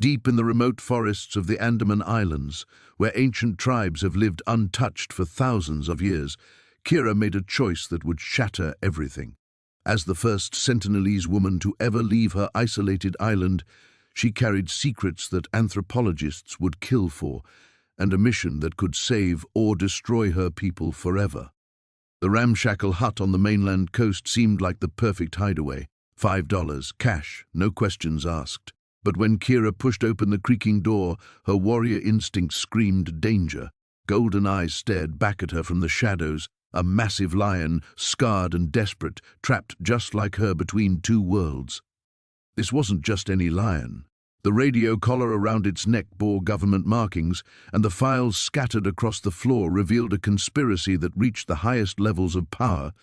Deep in the remote forests of the Andaman Islands, where ancient tribes have lived untouched for thousands of years, Kira made a choice that would shatter everything. As the first Sentinelese woman to ever leave her isolated island, she carried secrets that anthropologists would kill for, and a mission that could save or destroy her people forever. The ramshackle hut on the mainland coast seemed like the perfect hideaway. $5, cash, no questions asked. But when Kira pushed open the creaking door, her warrior instinct screamed danger. Golden eyes stared back at her from the shadows, a massive lion, scarred and desperate, trapped just like her between two worlds. This wasn't just any lion. The radio collar around its neck bore government markings, and the files scattered across the floor revealed a conspiracy that reached the highest levels of power.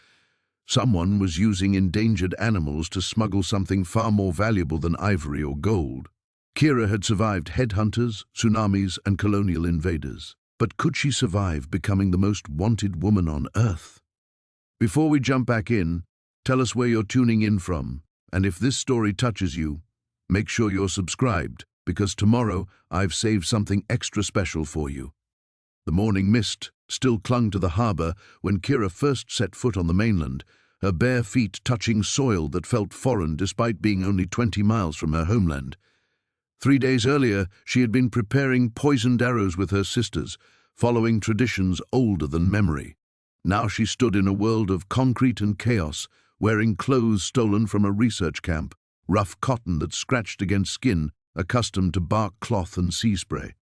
Someone was using endangered animals to smuggle something far more valuable than ivory or gold. Kira had survived headhunters, tsunamis, and colonial invaders. But could she survive becoming the most wanted woman on Earth? Before we jump back in, tell us where you're tuning in from, and if this story touches you, make sure you're subscribed, because tomorrow I've saved something extra special for you. The morning mist still clung to the harbor when Kira first set foot on the mainland, her bare feet touching soil that felt foreign despite being only 20 miles from her homeland. 3 days earlier, she had been preparing poisoned arrows with her sisters, following traditions older than memory. Now she stood in a world of concrete and chaos, wearing clothes stolen from a research camp, rough cotton that scratched against skin, accustomed to bark cloth and sea spray.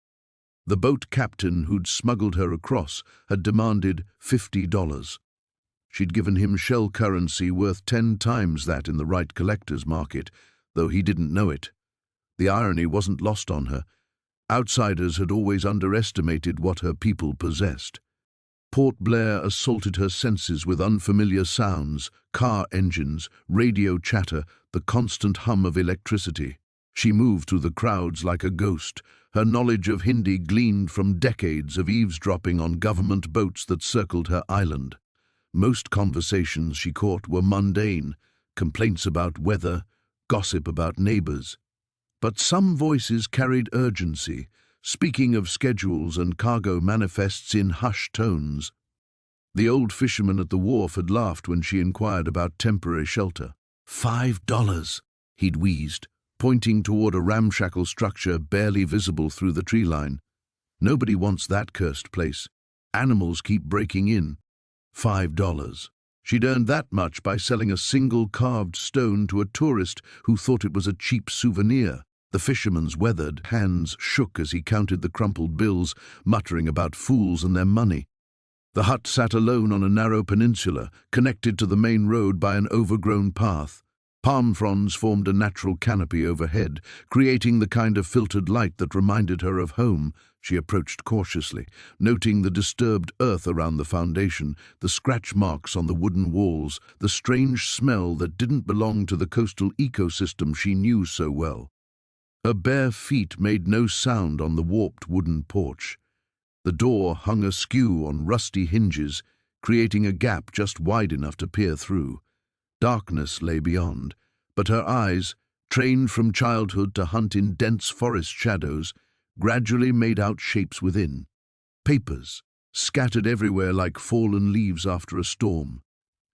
The boat captain who'd smuggled her across had demanded $50. She'd given him shell currency worth 10 times that in the right collector's market, though he didn't know it. The irony wasn't lost on her. Outsiders had always underestimated what her people possessed. Port Blair assaulted her senses with unfamiliar sounds, car engines, radio chatter, the constant hum of electricity. She moved through the crowds like a ghost. Her knowledge of Hindi gleaned from decades of eavesdropping on government boats that circled her island. Most conversations she caught were mundane, complaints about weather, gossip about neighbors. But some voices carried urgency, speaking of schedules and cargo manifests in hushed tones. The old fisherman at the wharf had laughed when she inquired about temporary shelter. $5, he'd wheezed, pointing toward a ramshackle structure barely visible through the tree line. Nobody wants that cursed place. Animals keep breaking in. $5. She'd earned that much by selling a single carved stone to a tourist who thought it was a cheap souvenir. The fisherman's weathered hands shook as he counted the crumpled bills, muttering about fools and their money. The hut sat alone on a narrow peninsula, connected to the main road by an overgrown path. Palm fronds formed a natural canopy overhead, creating the kind of filtered light that reminded her of home. She approached cautiously, noting the disturbed earth around the foundation, the scratch marks on the wooden walls, the strange smell that didn't belong to the coastal ecosystem she knew so well. Her bare feet made no sound on the warped wooden porch. The door hung askew on rusty hinges, creating a gap just wide enough to peer through. Darkness lay beyond, but her eyes, trained from childhood to hunt in dense forest shadows, gradually made out shapes within. Papers, scattered everywhere like fallen leaves after a storm.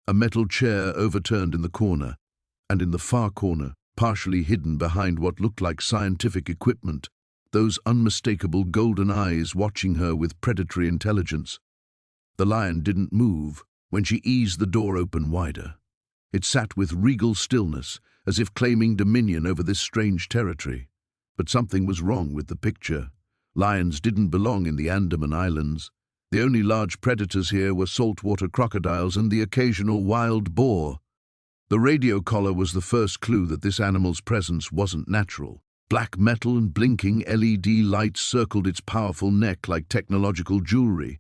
A metal chair overturned in the corner, and in the far corner, partially hidden behind what looked like scientific equipment, those unmistakable golden eyes watching her with predatory intelligence. The lion didn't move when she eased the door open wider. It sat with regal stillness, as if claiming dominion over this strange territory. But something was wrong with the picture. Lions didn't belong in the Andaman Islands. The only large predators here were saltwater crocodiles and the occasional wild boar. The radio collar was the first clue that this animal's presence wasn't natural. Black metal and blinking LED lights circled its powerful neck like technological jewelry.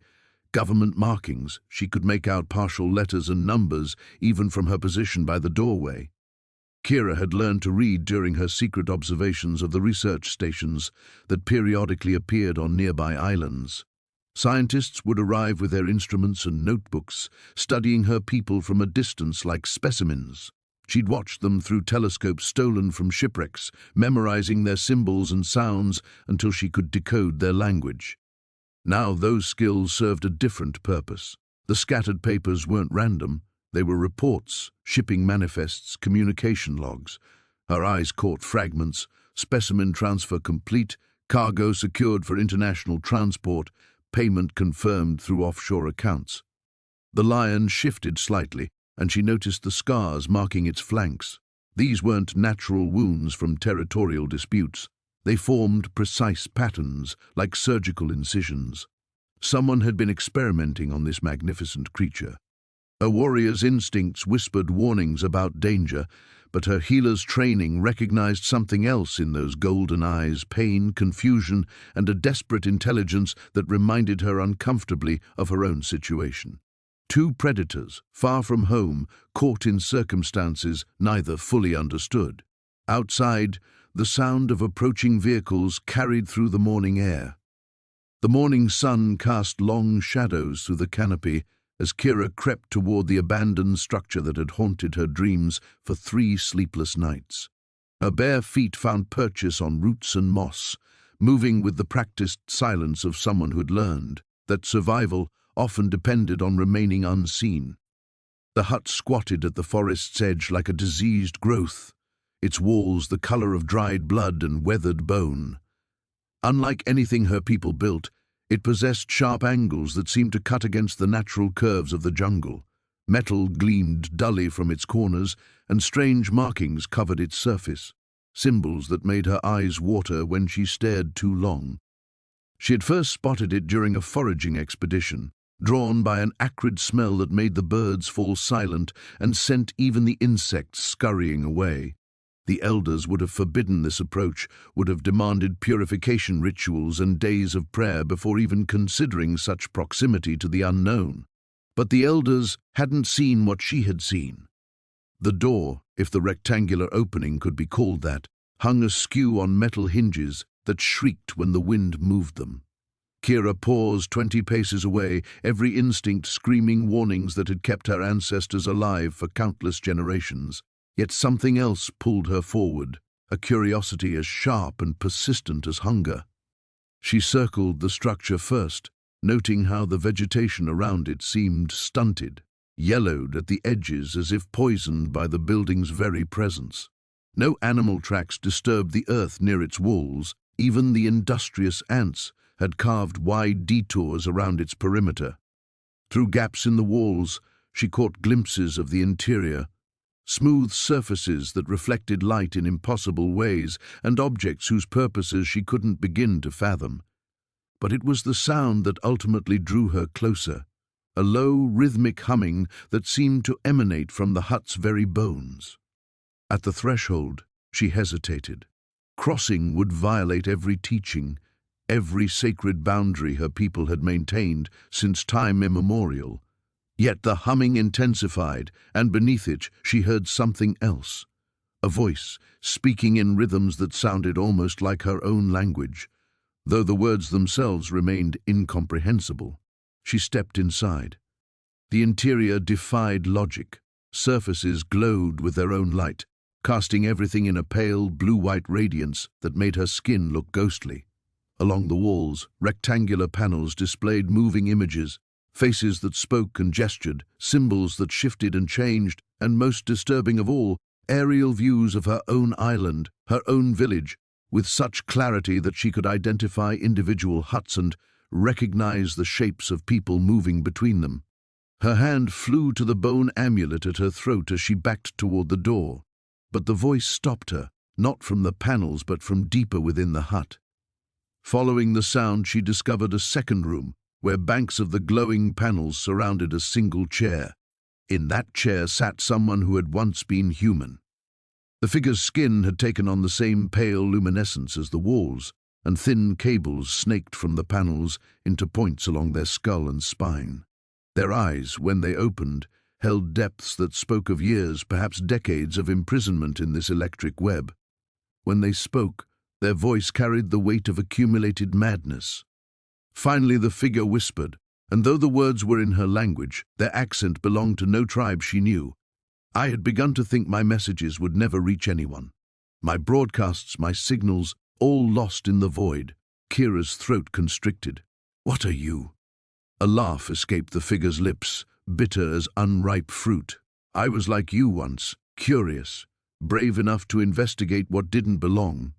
Government markings, she could make out partial letters and numbers even from her position by the doorway. Kira had learned to read during her secret observations of the research stations that periodically appeared on nearby islands. Scientists would arrive with their instruments and notebooks, studying her people from a distance like specimens. She'd watched them through telescopes stolen from shipwrecks, memorizing their symbols and sounds until she could decode their language. Now those skills served a different purpose. The scattered papers weren't random. They were reports, shipping manifests, communication logs. Her eyes caught fragments: specimen transfer complete, cargo secured for international transport, payment confirmed through offshore accounts. The lion shifted slightly, and she noticed the scars marking its flanks. These weren't natural wounds from territorial disputes. They formed precise patterns, like surgical incisions. Someone had been experimenting on this magnificent creature. Her warrior's instincts whispered warnings about danger, but her healer's training recognized something else in those golden eyes: pain, confusion, and a desperate intelligence that reminded her uncomfortably of her own situation. Two predators, far from home, caught in circumstances neither fully understood. Outside, the sound of approaching vehicles carried through the morning air. The morning sun cast long shadows through the canopy as Kira crept toward the abandoned structure that had haunted her dreams for 3 sleepless nights. Her bare feet found purchase on roots and moss, moving with the practiced silence of someone who had learned that survival often depended on remaining unseen. The hut squatted at the forest's edge like a diseased growth, its walls the color of dried blood and weathered bone. Unlike anything her people built, it possessed sharp angles that seemed to cut against the natural curves of the jungle. Metal gleamed dully from its corners, and strange markings covered its surface, symbols that made her eyes water when she stared too long. She had first spotted it during a foraging expedition, drawn by an acrid smell that made the birds fall silent and sent even the insects scurrying away. The elders would have forbidden this approach, would have demanded purification rituals and days of prayer before even considering such proximity to the unknown. But the elders hadn't seen what she had seen. The door, if the rectangular opening could be called that, hung askew on metal hinges that shrieked when the wind moved them. Kira paused 20 paces away, every instinct screaming warnings that had kept her ancestors alive for countless generations. Yet something else pulled her forward, a curiosity as sharp and persistent as hunger. She circled the structure first, noting how the vegetation around it seemed stunted, yellowed at the edges as if poisoned by the building's very presence. No animal tracks disturbed the earth near its walls. Even the industrious ants had carved wide detours around its perimeter. Through gaps in the walls, she caught glimpses of the interior, smooth surfaces that reflected light in impossible ways, and objects whose purposes she couldn't begin to fathom. But it was the sound that ultimately drew her closer, a low, rhythmic humming that seemed to emanate from the hut's very bones. At the threshold, she hesitated. Crossing would violate every teaching, every sacred boundary her people had maintained since time immemorial. Yet the humming intensified, and beneath it she heard something else. A voice, speaking in rhythms that sounded almost like her own language, though the words themselves remained incomprehensible. She stepped inside. The interior defied logic. Surfaces glowed with their own light, casting everything in a pale blue-white radiance that made her skin look ghostly. Along the walls, rectangular panels displayed moving images, faces that spoke and gestured, symbols that shifted and changed, and most disturbing of all, aerial views of her own island, her own village, with such clarity that she could identify individual huts and recognize the shapes of people moving between them. Her hand flew to the bone amulet at her throat as she backed toward the door. But the voice stopped her, not from the panels but from deeper within the hut. Following the sound, she discovered a second room, where banks of the glowing panels surrounded a single chair. In that chair sat someone who had once been human. The figure's skin had taken on the same pale luminescence as the walls, and thin cables snaked from the panels into points along their skull and spine. Their eyes, when they opened, held depths that spoke of years, perhaps decades of imprisonment in this electric web. When they spoke, their voice carried the weight of accumulated madness. Finally the figure whispered, and though the words were in her language, their accent belonged to no tribe she knew. I had begun to think my messages would never reach anyone. My broadcasts, my signals, all lost in the void. Kira's throat constricted. "What are you?" A laugh escaped the figure's lips, bitter as unripe fruit. "I was like you once, curious, brave enough to investigate what didn't belong."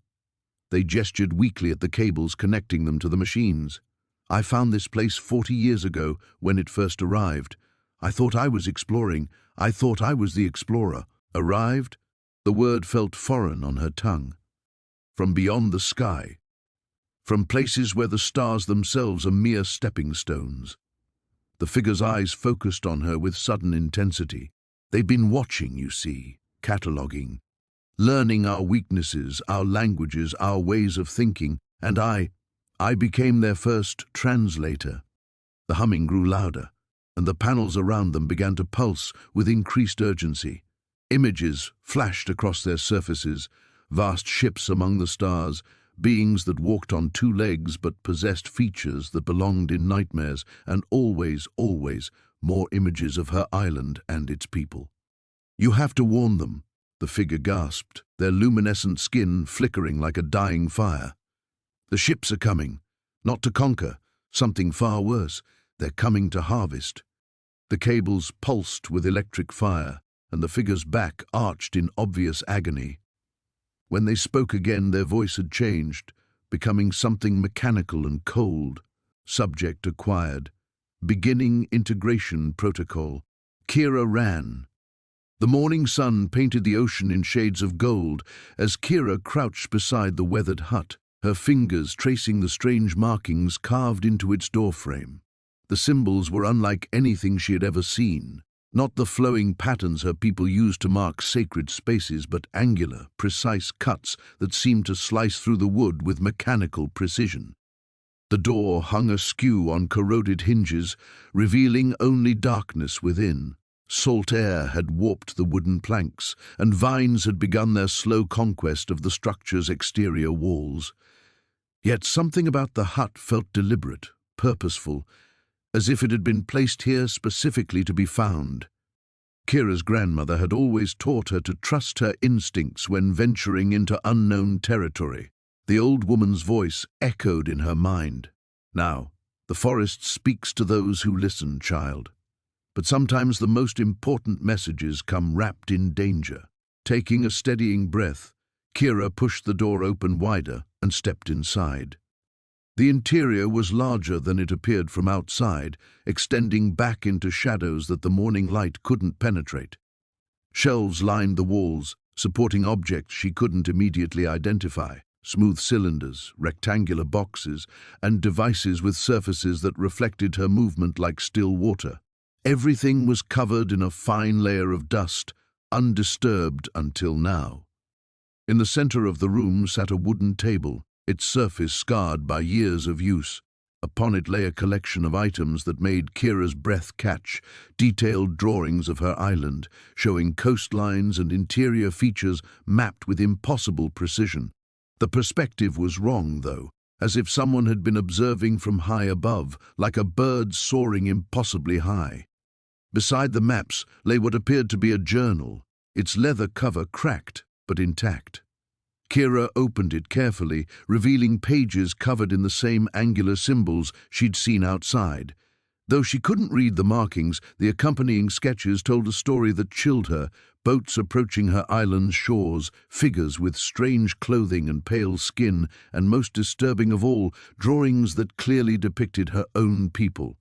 They gestured weakly at the cables connecting them to the machines. "I found this place 40 years ago when it first arrived. I thought I was exploring. I thought I was the explorer." Arrived? The word felt foreign on her tongue. From beyond the sky. From places where the stars themselves are mere stepping stones. The figure's eyes focused on her with sudden intensity. "They've been watching, you see, cataloguing, learning our weaknesses, our languages, our ways of thinking, and I became their first translator." The humming grew louder, and the panels around them began to pulse with increased urgency. Images flashed across their surfaces, vast ships among the stars, beings that walked on two legs but possessed features that belonged in nightmares, and always, always more images of her island and its people. "You have to warn them," the figure gasped, their luminescent skin flickering like a dying fire. "The ships are coming, not to conquer, something far worse. They're coming to harvest." The cables pulsed with electric fire, and the figure's back arched in obvious agony. When they spoke again, their voice had changed, becoming something mechanical and cold. Subject acquired. Beginning integration protocol. Kira ran. The morning sun painted the ocean in shades of gold as Kira crouched beside the weathered hut, her fingers tracing the strange markings carved into its doorframe. The symbols were unlike anything she had ever seen. Not the flowing patterns her people used to mark sacred spaces, but angular, precise cuts that seemed to slice through the wood with mechanical precision. The door hung askew on corroded hinges, revealing only darkness within. Salt air had warped the wooden planks, and vines had begun their slow conquest of the structure's exterior walls. Yet something about the hut felt deliberate, purposeful, as if it had been placed here specifically to be found. Kira's grandmother had always taught her to trust her instincts when venturing into unknown territory. The old woman's voice echoed in her mind. "Now, the forest speaks to those who listen, child. But sometimes the most important messages come wrapped in danger." Taking a steadying breath, Kira pushed the door open wider and stepped inside. The interior was larger than it appeared from outside, extending back into shadows that the morning light couldn't penetrate. Shelves lined the walls, supporting objects she couldn't immediately identify. Smooth cylinders, rectangular boxes, and devices with surfaces that reflected her movement like still water. Everything was covered in a fine layer of dust, undisturbed until now. In the center of the room sat a wooden table, its surface scarred by years of use. Upon it lay a collection of items that made Kira's breath catch, detailed drawings of her island, showing coastlines and interior features mapped with impossible precision. The perspective was wrong, though, as if someone had been observing from high above, like a bird soaring impossibly high. Beside the maps lay what appeared to be a journal, its leather cover cracked but intact. Kira opened it carefully, revealing pages covered in the same angular symbols she'd seen outside. Though she couldn't read the markings, the accompanying sketches told a story that chilled her, boats approaching her island's shores, figures with strange clothing and pale skin, and most disturbing of all, drawings that clearly depicted her own people.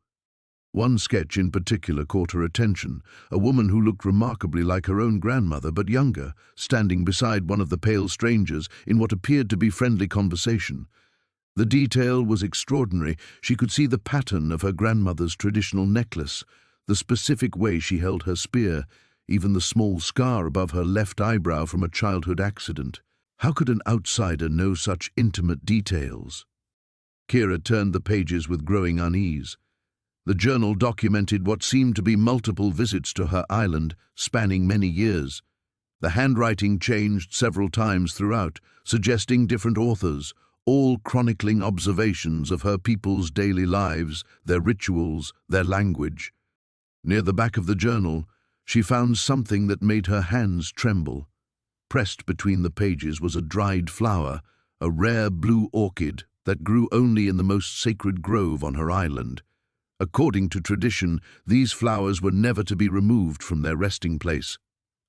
One sketch in particular caught her attention, a woman who looked remarkably like her own grandmother but younger, standing beside one of the pale strangers in what appeared to be friendly conversation. The detail was extraordinary. She could see the pattern of her grandmother's traditional necklace, the specific way she held her spear, even the small scar above her left eyebrow from a childhood accident. How could an outsider know such intimate details? Kira turned the pages with growing unease. The journal documented what seemed to be multiple visits to her island, spanning many years. The handwriting changed several times throughout, suggesting different authors, all chronicling observations of her people's daily lives, their rituals, their language. Near the back of the journal, She found something that made her hands tremble. Pressed between the pages was a dried flower, a rare blue orchid that grew only in the most sacred grove on her island. According to tradition, these flowers were never to be removed from their resting place.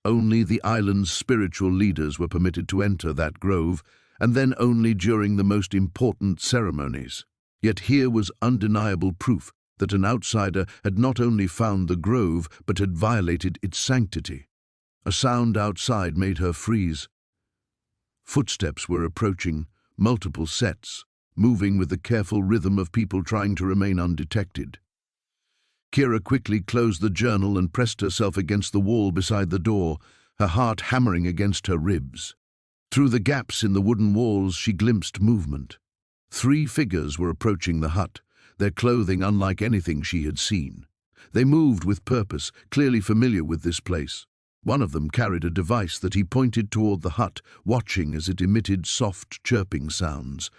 Only the island's spiritual leaders were permitted to enter that grove, and then only during the most important ceremonies. Yet here was undeniable proof that an outsider had not only found the grove, but had violated its sanctity. A sound outside made her freeze. Footsteps were approaching, multiple sets, moving with the careful rhythm of people trying to remain undetected. Kira quickly closed the journal and pressed herself against the wall beside the door, her heart hammering against her ribs. Through the gaps in the wooden walls she glimpsed movement. 3 figures were approaching the hut, their clothing unlike anything she had seen. They moved with purpose, clearly familiar with this place. One of them carried a device that he pointed toward the hut, watching as it emitted soft chirping sounds.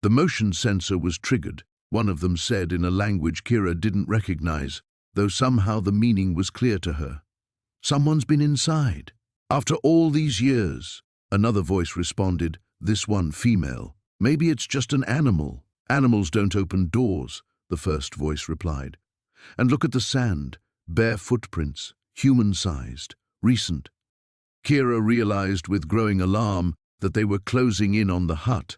The motion sensor was triggered. One of them said in a language Kira didn't recognize, though somehow the meaning was clear to her. "Someone's been inside. After all these years." Another voice responded, this one female. "Maybe it's just an animal." "Animals don't open doors," the first voice replied. "And look at the sand, bare footprints, human-sized, recent." Kira realized with growing alarm that they were closing in on the hut.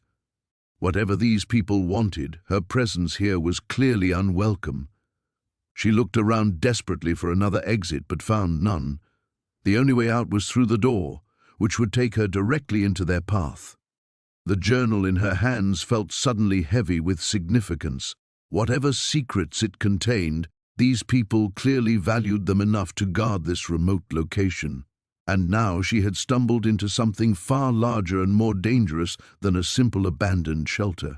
Whatever these people wanted, her presence here was clearly unwelcome. She looked around desperately for another exit but found none. The only way out was through the door, which would take her directly into their path. The journal in her hands felt suddenly heavy with significance. Whatever secrets it contained, these people clearly valued them enough to guard this remote location. And now she had stumbled into something far larger and more dangerous than a simple abandoned shelter.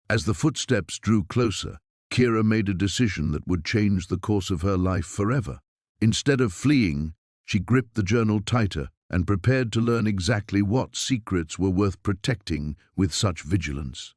As the footsteps drew closer, Kira made a decision that would change the course of her life forever. Instead of fleeing, she gripped the journal tighter and prepared to learn exactly what secrets were worth protecting with such vigilance.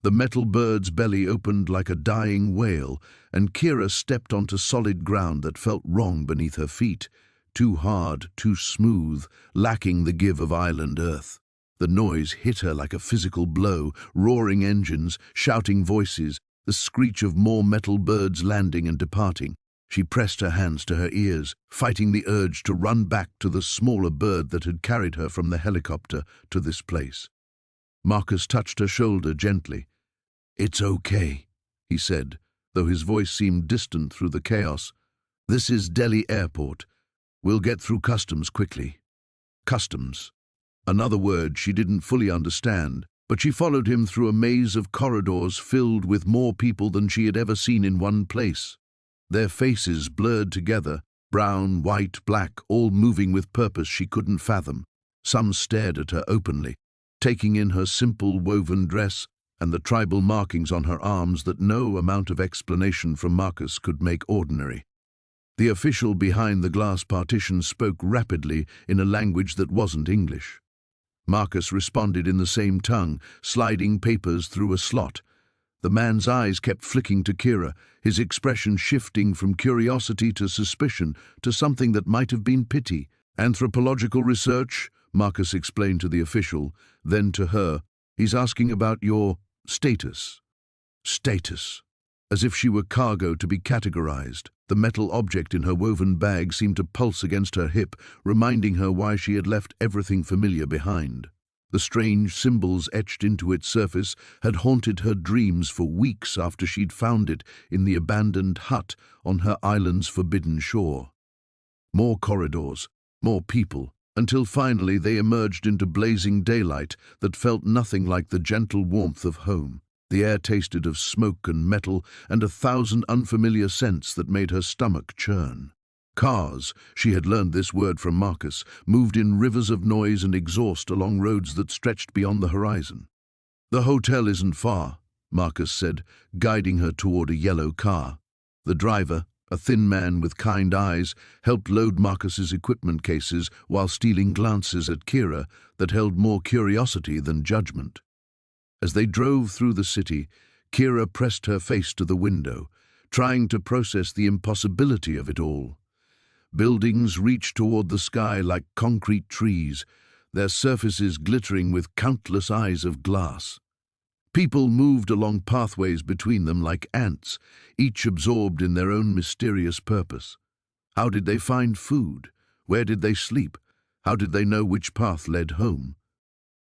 The metal bird's belly opened like a dying whale, and Kira stepped onto solid ground that felt wrong beneath her feet. Too hard, too smooth, lacking the give of island earth. The noise hit her like a physical blow, roaring engines, shouting voices, the screech of more metal birds landing and departing. She pressed her hands to her ears, fighting the urge to run back to the smaller bird that had carried her from the helicopter to this place. Marcus touched her shoulder gently. "It's okay," he said, though his voice seemed distant through the chaos. "This is Delhi Airport. We'll get through customs quickly." Customs. Another word she didn't fully understand, but she followed him through a maze of corridors filled with more people than she had ever seen in one place. Their faces blurred together, brown, white, black, all moving with purpose she couldn't fathom. Some stared at her openly, taking in her simple woven dress and the tribal markings on her arms that no amount of explanation from Marcus could make ordinary. The official behind the glass partition spoke rapidly in a language that wasn't English. Marcus responded in the same tongue, sliding papers through a slot. The man's eyes kept flicking to Kira, his expression shifting from curiosity to suspicion to something that might have been pity. "Anthropological research," Marcus explained to the official, then to her. "He's asking about your status." Status. As if she were cargo to be categorized, the metal object in her woven bag seemed to pulse against her hip, reminding her why she had left everything familiar behind. The strange symbols etched into its surface had haunted her dreams for weeks after she'd found it in the abandoned hut on her island's forbidden shore. More corridors, more people, until finally they emerged into blazing daylight that felt nothing like the gentle warmth of home. The air tasted of smoke and metal and 1,000 unfamiliar scents that made her stomach churn. Cars, she had learned this word from Marcus, moved in rivers of noise and exhaust along roads that stretched beyond the horizon. "The hotel isn't far," Marcus said, guiding her toward a yellow car. The driver, a thin man with kind eyes, helped load Marcus's equipment cases while stealing glances at Kira that held more curiosity than judgment. As they drove through the city, Kira pressed her face to the window, trying to process the impossibility of it all. Buildings reached toward the sky like concrete trees, their surfaces glittering with countless eyes of glass. People moved along pathways between them like ants, each absorbed in their own mysterious purpose. How did they find food? Where did they sleep? How did they know which path led home?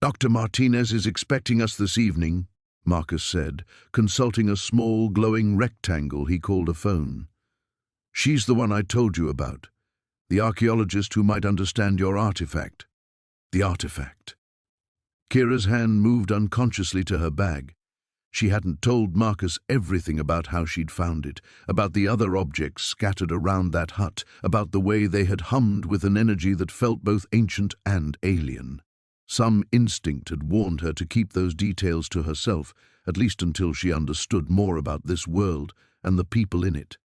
"Dr. Martinez is expecting us this evening," Marcus said, consulting a small, glowing rectangle he called a phone. "She's the one I told you about, the archaeologist who might understand your artifact." The artifact. Kira's hand moved unconsciously to her bag. She hadn't told Marcus everything about how she'd found it, about the other objects scattered around that hut, about the way they had hummed with an energy that felt both ancient and alien. Some instinct had warned her to keep those details to herself, at least until she understood more about this world and the people in it.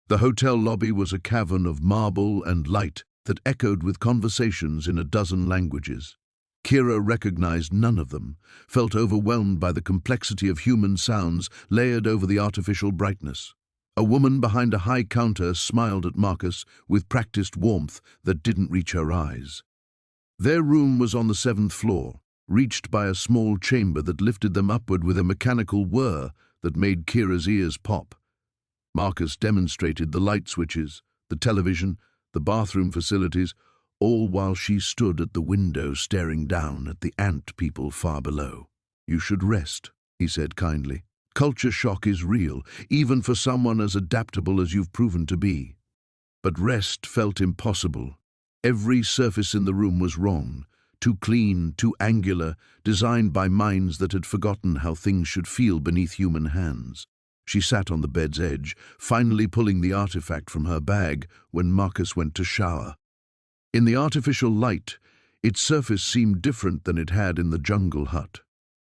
The hotel lobby was a cavern of marble and light that echoed with conversations in a dozen languages. Kira recognized none of them, felt overwhelmed by the complexity of human sounds layered over the artificial brightness. A woman behind a high counter smiled at Marcus with practiced warmth that didn't reach her eyes. Their room was on the 7th floor, reached by a small chamber that lifted them upward with a mechanical whir that made Kira's ears pop. Marcus demonstrated the light switches, the television, the bathroom facilities, all while she stood at the window staring down at the ant people far below. "You should rest," he said kindly. "Culture shock is real, even for someone as adaptable as you've proven to be." But rest felt impossible. Every surface in the room was wrong, too clean, too angular, designed by minds that had forgotten how things should feel beneath human hands. She sat on the bed's edge, finally pulling the artifact from her bag when Marcus went to shower. In the artificial light, its surface seemed different than it had in the jungle hut.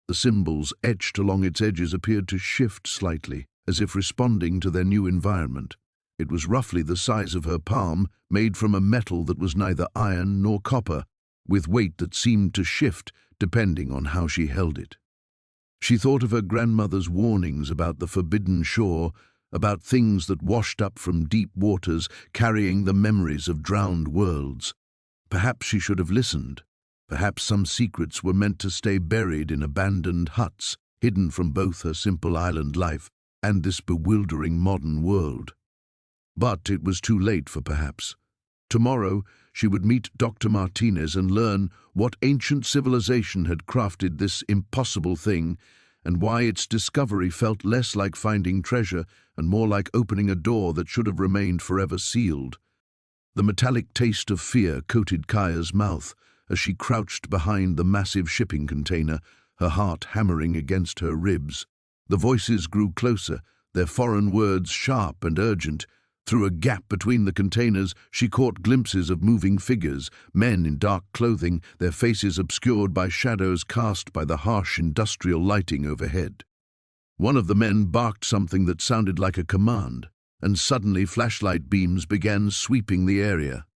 The symbols etched along its edges appeared to shift slightly, as if responding to their new environment. It was roughly the size of her palm, made from a metal that was neither iron nor copper, with weight that seemed to shift depending on how she held it. She thought of her grandmother's warnings about the forbidden shore, about things that washed up from deep waters, carrying the memories of drowned worlds. Perhaps she should have listened. Perhaps some secrets were meant to stay buried in abandoned huts, hidden from both her simple island life and this bewildering modern world. But it was too late for perhaps. Tomorrow she would meet Dr. Martinez and learn what ancient civilization had crafted this impossible thing and why its discovery felt less like finding treasure and more like opening a door that should have remained forever sealed. The metallic taste of fear coated Kaya's mouth as she crouched behind the massive shipping container, her heart hammering against her ribs. The voices grew closer, their foreign words sharp and urgent. Through a gap between the containers, she caught glimpses of moving figures, men in dark clothing, their faces obscured by shadows cast by the harsh industrial lighting overhead. One of the men barked something that sounded like a command, and suddenly flashlight beams began sweeping the area.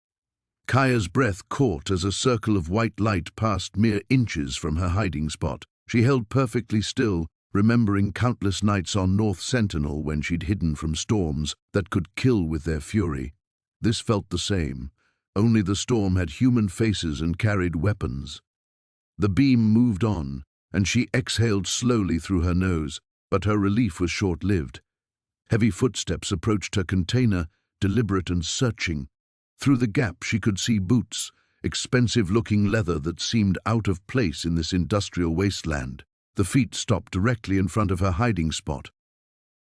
Kaya's breath caught as a circle of white light passed mere inches from her hiding spot. She held perfectly still, remembering countless nights on North Sentinel when she'd hidden from storms that could kill with their fury. This felt the same, only the storm had human faces and carried weapons. The beam moved on, and she exhaled slowly through her nose, but her relief was short-lived. Heavy footsteps approached her container, deliberate and searching. Through the gap she could see boots, expensive-looking leather that seemed out of place in this industrial wasteland. The feet stopped directly in front of her hiding spot.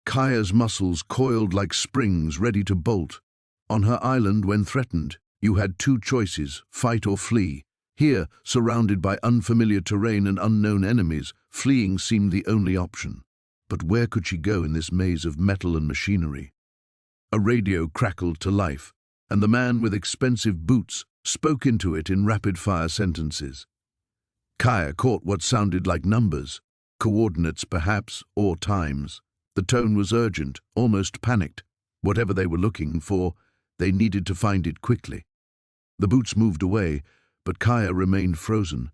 Kaya's muscles coiled like springs ready to bolt. On her island, when threatened, you had two choices, fight or flee. Here, surrounded by unfamiliar terrain and unknown enemies, fleeing seemed the only option. But where could she go in this maze of metal and machinery? A radio crackled to life, and the man with expensive boots spoke into it in rapid-fire sentences. Kaya caught what sounded like numbers, coordinates perhaps, or times. The tone was urgent, almost panicked. Whatever they were looking for, they needed to find it quickly. The boots moved away, but Kaya remained frozen.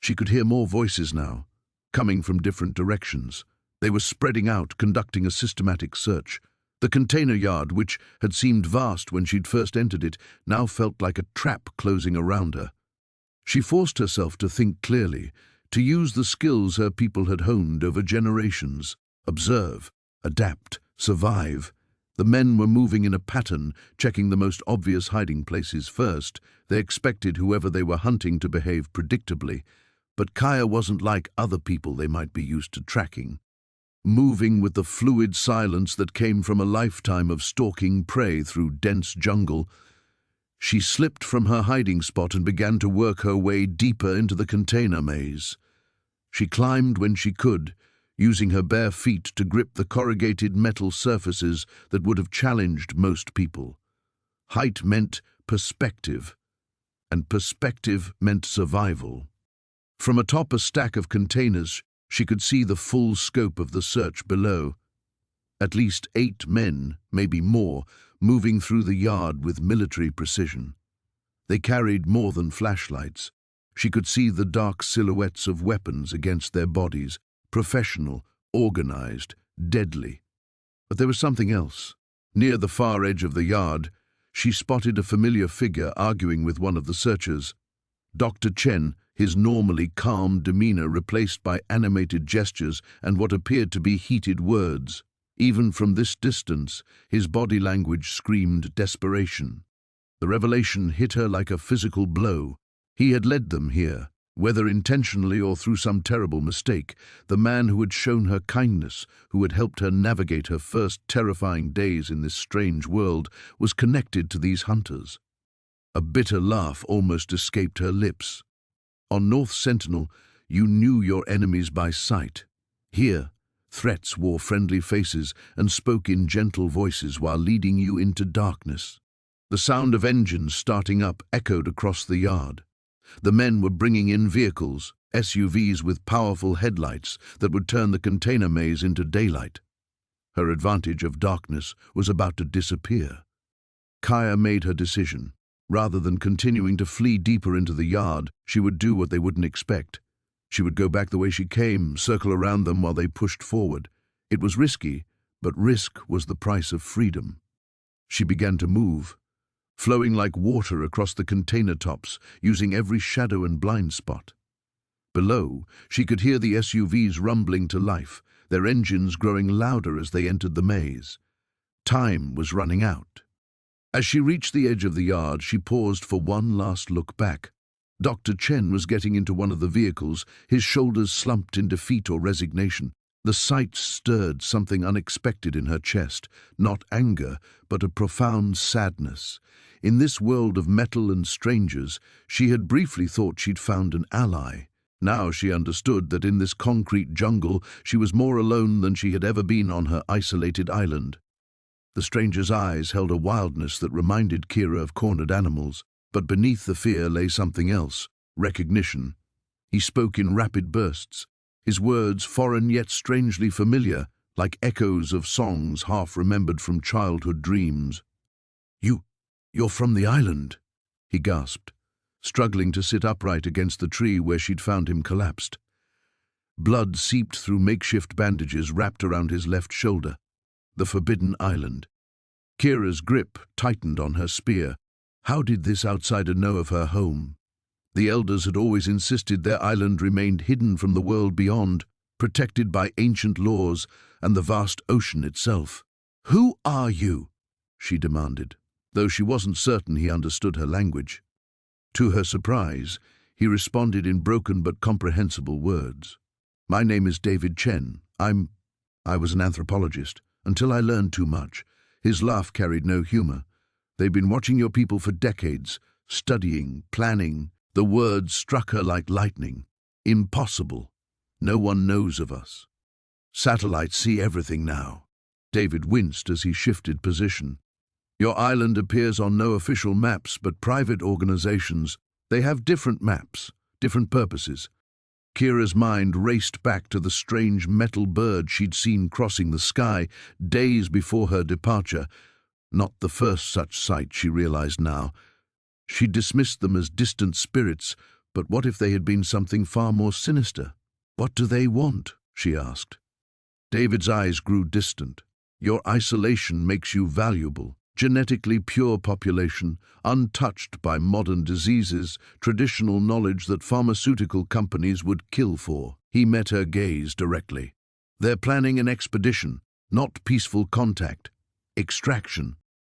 She could hear more voices now, coming from different directions. They were spreading out, conducting a systematic search. The container yard, which had seemed vast when she'd first entered it, now felt like a trap closing around her. She forced herself to think clearly, to use the skills her people had honed over generations. Observe, adapt, survive. The men were moving in a pattern, checking the most obvious hiding places first. They expected whoever they were hunting to behave predictably. But Kaya wasn't like other people they might be used to tracking. Moving with the fluid silence that came from a lifetime of stalking prey through dense jungle, she slipped from her hiding spot and began to work her way deeper into the container maze. She climbed when she could, using her bare feet to grip the corrugated metal surfaces that would have challenged most people. Height meant perspective, and perspective meant survival. From atop a stack of containers, she could see the full scope of the search below. At least 8 men, maybe more, moving through the yard with military precision. They carried more than flashlights. She could see the dark silhouettes of weapons against their bodies, professional, organized, deadly. But there was something else. Near the far edge of the yard, she spotted a familiar figure arguing with one of the searchers. Dr. Chen, his normally calm demeanor replaced by animated gestures and what appeared to be heated words. Even from this distance, his body language screamed desperation. The revelation hit her like a physical blow. He had led them here, whether intentionally or through some terrible mistake. The man who had shown her kindness, who had helped her navigate her first terrifying days in this strange world, was connected to these hunters. A bitter laugh almost escaped her lips. On North Sentinel, you knew your enemies by sight. Here, threats wore friendly faces and spoke in gentle voices while leading you into darkness. The sound of engines starting up echoed across the yard. The men were bringing in vehicles, SUVs with powerful headlights that would turn the container maze into daylight. Her advantage of darkness was about to disappear. Kaya made her decision. Rather than continuing to flee deeper into the yard, she would do what they wouldn't expect. She would go back the way she came, circle around them while they pushed forward. It was risky, but risk was the price of freedom. She began to move, flowing like water across the container tops, using every shadow and blind spot. Below, she could hear the SUVs rumbling to life, their engines growing louder as they entered the maze. Time was running out. As she reached the edge of the yard, she paused for one last look back. Dr. Chen was getting into one of the vehicles, his shoulders slumped in defeat or resignation. The sight stirred something unexpected in her chest, not anger, but a profound sadness. In this world of metal and strangers, she had briefly thought she'd found an ally. Now she understood that in this concrete jungle, she was more alone than she had ever been on her isolated island. The stranger's eyes held a wildness that reminded Kira of cornered animals, but beneath the fear lay something else, recognition. He spoke in rapid bursts, his words foreign yet strangely familiar, like echoes of songs half remembered from childhood dreams. You're from the island," he gasped, struggling to sit upright against the tree where she'd found him collapsed. Blood seeped through makeshift bandages wrapped around his left shoulder. The forbidden island. Kira's grip tightened on her spear. How did this outsider know of her home? The elders had always insisted their island remained hidden from the world beyond, protected by ancient laws and the vast ocean itself. "Who are you?" she demanded, though she wasn't certain he understood her language. To her surprise, he responded in broken but comprehensible words. "My name is David Chen. I was an anthropologist, until I learned too much." His laugh carried no humor. "They've been watching your people for decades, studying, planning." The words struck her like lightning. "Impossible. No one knows of us. Satellites see everything now." David winced as he shifted position. "Your island appears on no official maps, but private organizations. They have different maps, different purposes." Kira's mind raced back to the strange metal bird she'd seen crossing the sky days before her departure. Not the first such sight, she realized now. She dismissed them as distant spirits, but what if they had been something far more sinister? "What do they want?" she asked. David's eyes grew distant. Your isolation makes you valuable. Genetically pure population, untouched by modern diseases, traditional knowledge that pharmaceutical companies would kill for. He met her gaze directly. They're planning an expedition, not peaceful contact. Extraction.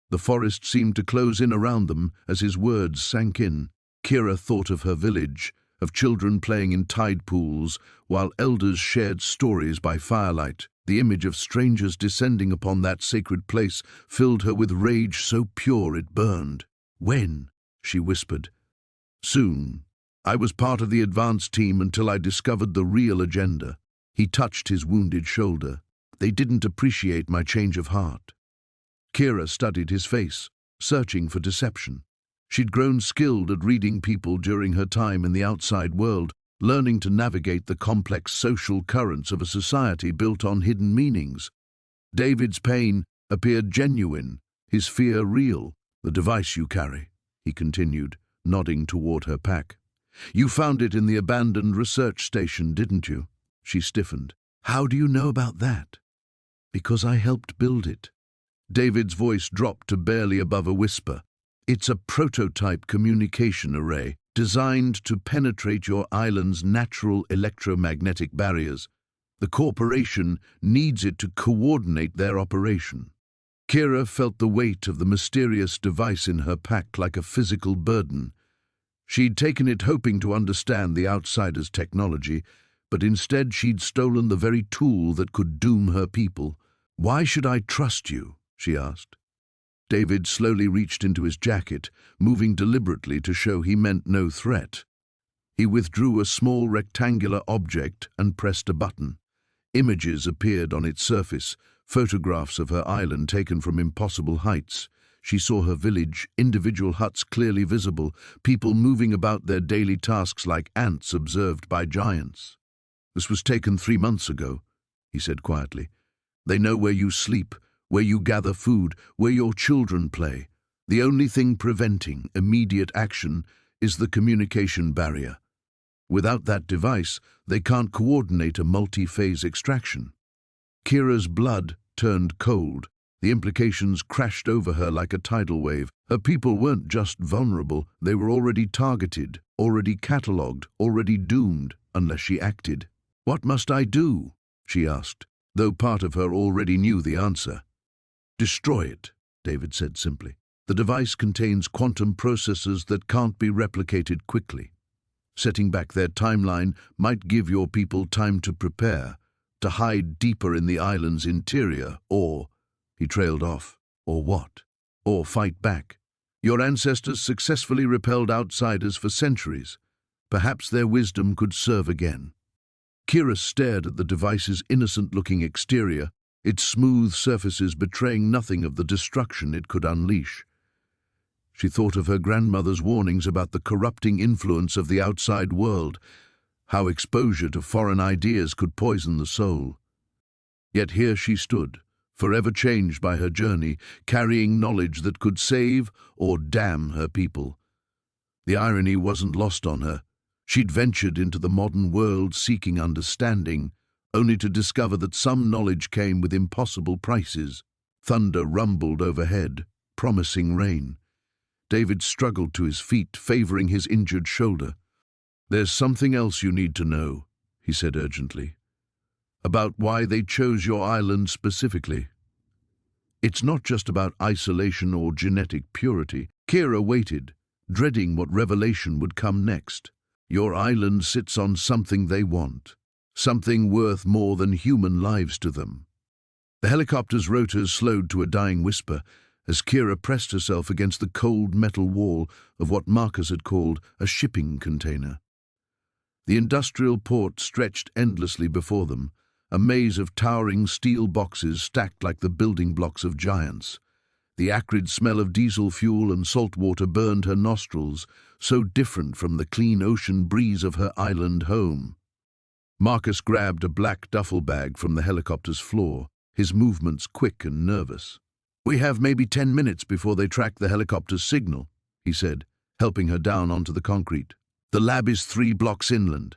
The forest seemed to close in around them as his words sank in. Kira thought of her village, of children playing in tide pools, while elders shared stories by firelight. The image of strangers descending upon that sacred place filled her with rage so pure it burned. "When?" she whispered. "Soon. I was part of the advance team until I discovered the real agenda." He touched his wounded shoulder. "They didn't appreciate my change of heart." Kira studied his face, searching for deception. She'd grown skilled at reading people during her time in the outside world, learning to navigate the complex social currents of a society built on hidden meanings. David's pain appeared genuine, his fear real. "The device you carry," he continued, nodding toward her pack. "You found it in the abandoned research station, didn't you?" She stiffened. "How do you know about that?" "Because I helped build it." David's voice dropped to barely above a whisper. "It's a prototype communication array, designed to penetrate your island's natural electromagnetic barriers. The corporation needs it to coordinate their operation." Kira felt the weight of the mysterious device in her pack like a physical burden. She'd taken it hoping to understand the outsider's technology, but instead she'd stolen the very tool that could doom her people. "Why should I trust you?" she asked. David slowly reached into his jacket, moving deliberately to show he meant no threat. He withdrew a small rectangular object and pressed a button. Images appeared on its surface, photographs of her island taken from impossible heights. She saw her village, individual huts clearly visible, people moving about their daily tasks like ants observed by giants. "This was taken 3 months ago," he said quietly. "They know where you sleep, where you gather food, where your children play. The only thing preventing immediate action is the communication barrier. Without that device, they can't coordinate a multi-phase extraction." Kira's blood turned cold. The implications crashed over her like a tidal wave. Her people weren't just vulnerable, they were already targeted, already catalogued, already doomed, unless she acted. "What must I do?" she asked, though part of her already knew the answer. "Destroy it," David said simply. "The device contains quantum processors that can't be replicated quickly. Setting back their timeline might give your people time to prepare, to hide deeper in the island's interior, or," he trailed off, "or what? Or fight back. Your ancestors successfully repelled outsiders for centuries. Perhaps their wisdom could serve again." Kira stared at the device's innocent-looking exterior, its smooth surfaces betraying nothing of the destruction it could unleash. She thought of her grandmother's warnings about the corrupting influence of the outside world, how exposure to foreign ideas could poison the soul. Yet here she stood, forever changed by her journey, carrying knowledge that could save or damn her people. The irony wasn't lost on her. She'd ventured into the modern world seeking understanding, only to discover that some knowledge came with impossible prices. Thunder rumbled overhead, promising rain. David struggled to his feet, favoring his injured shoulder. "There's something else you need to know," he said urgently, "about why they chose your island specifically. It's not just about isolation or genetic purity." Kira waited, dreading what revelation would come next. "Your island sits on something they want, something worth more than human lives to them." The helicopter's rotors slowed to a dying whisper as Kira pressed herself against the cold metal wall of what Marcus had called a shipping container. The industrial port stretched endlessly before them, a maze of towering steel boxes stacked like the building blocks of giants. The acrid smell of diesel fuel and salt water burned her nostrils, so different from the clean ocean breeze of her island home. Marcus grabbed a black duffel bag from the helicopter's floor, his movements quick and nervous. "We have maybe 10 minutes before they track the helicopter's signal," he said, helping her down onto the concrete. "The lab is 3 blocks inland."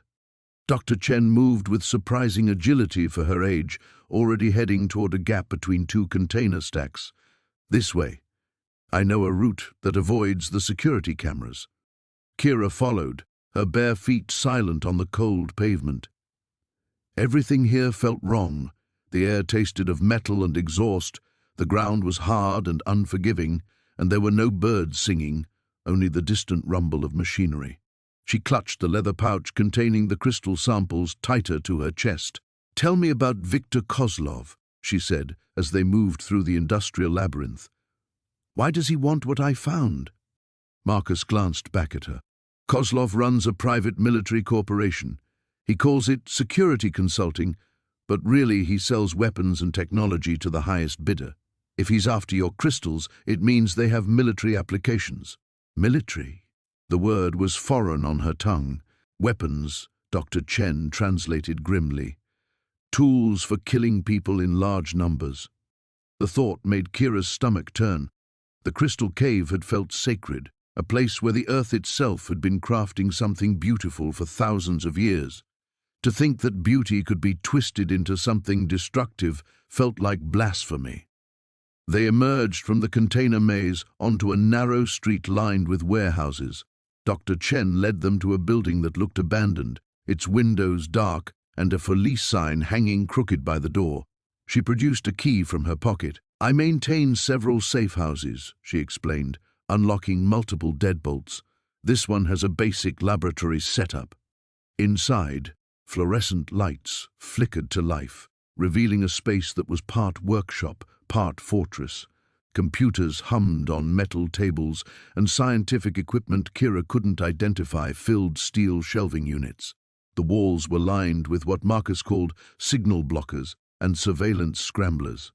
Dr. Chen moved with surprising agility for her age, already heading toward a gap between two container stacks. This way. I know a route that avoids the security cameras. Kira followed, her bare feet silent on the cold pavement. Everything here felt wrong. The air tasted of metal and exhaust, the ground was hard and unforgiving, and there were no birds singing, only the distant rumble of machinery. She clutched the leather pouch containing the crystal samples tighter to her chest. "Tell me about Viktor Kozlov," she said as they moved through the industrial labyrinth. "Why does he want what I found?" Marcus glanced back at her. "Kozlov runs a private military corporation. He calls it security consulting, but really he sells weapons and technology to the highest bidder. If he's after your crystals, it means they have military applications." Military? The word was foreign on her tongue. Weapons, Dr. Chen translated grimly. Tools for killing people in large numbers. The thought made Kira's stomach turn. The crystal cave had felt sacred, a place where the earth itself had been crafting something beautiful for thousands of years. To think that beauty could be twisted into something destructive felt like blasphemy. They emerged from the container maze onto a narrow street lined with warehouses. Dr. Chen led them to a building that looked abandoned, its windows dark and a for lease sign hanging crooked by the door. She produced a key from her pocket. "I maintain several safe houses," she explained, unlocking multiple deadbolts. "This one has a basic laboratory setup." Inside, fluorescent lights flickered to life, revealing a space that was part workshop, part fortress. Computers hummed on metal tables, and scientific equipment Kira couldn't identify filled steel shelving units. The walls were lined with what Marcus called signal blockers and surveillance scramblers.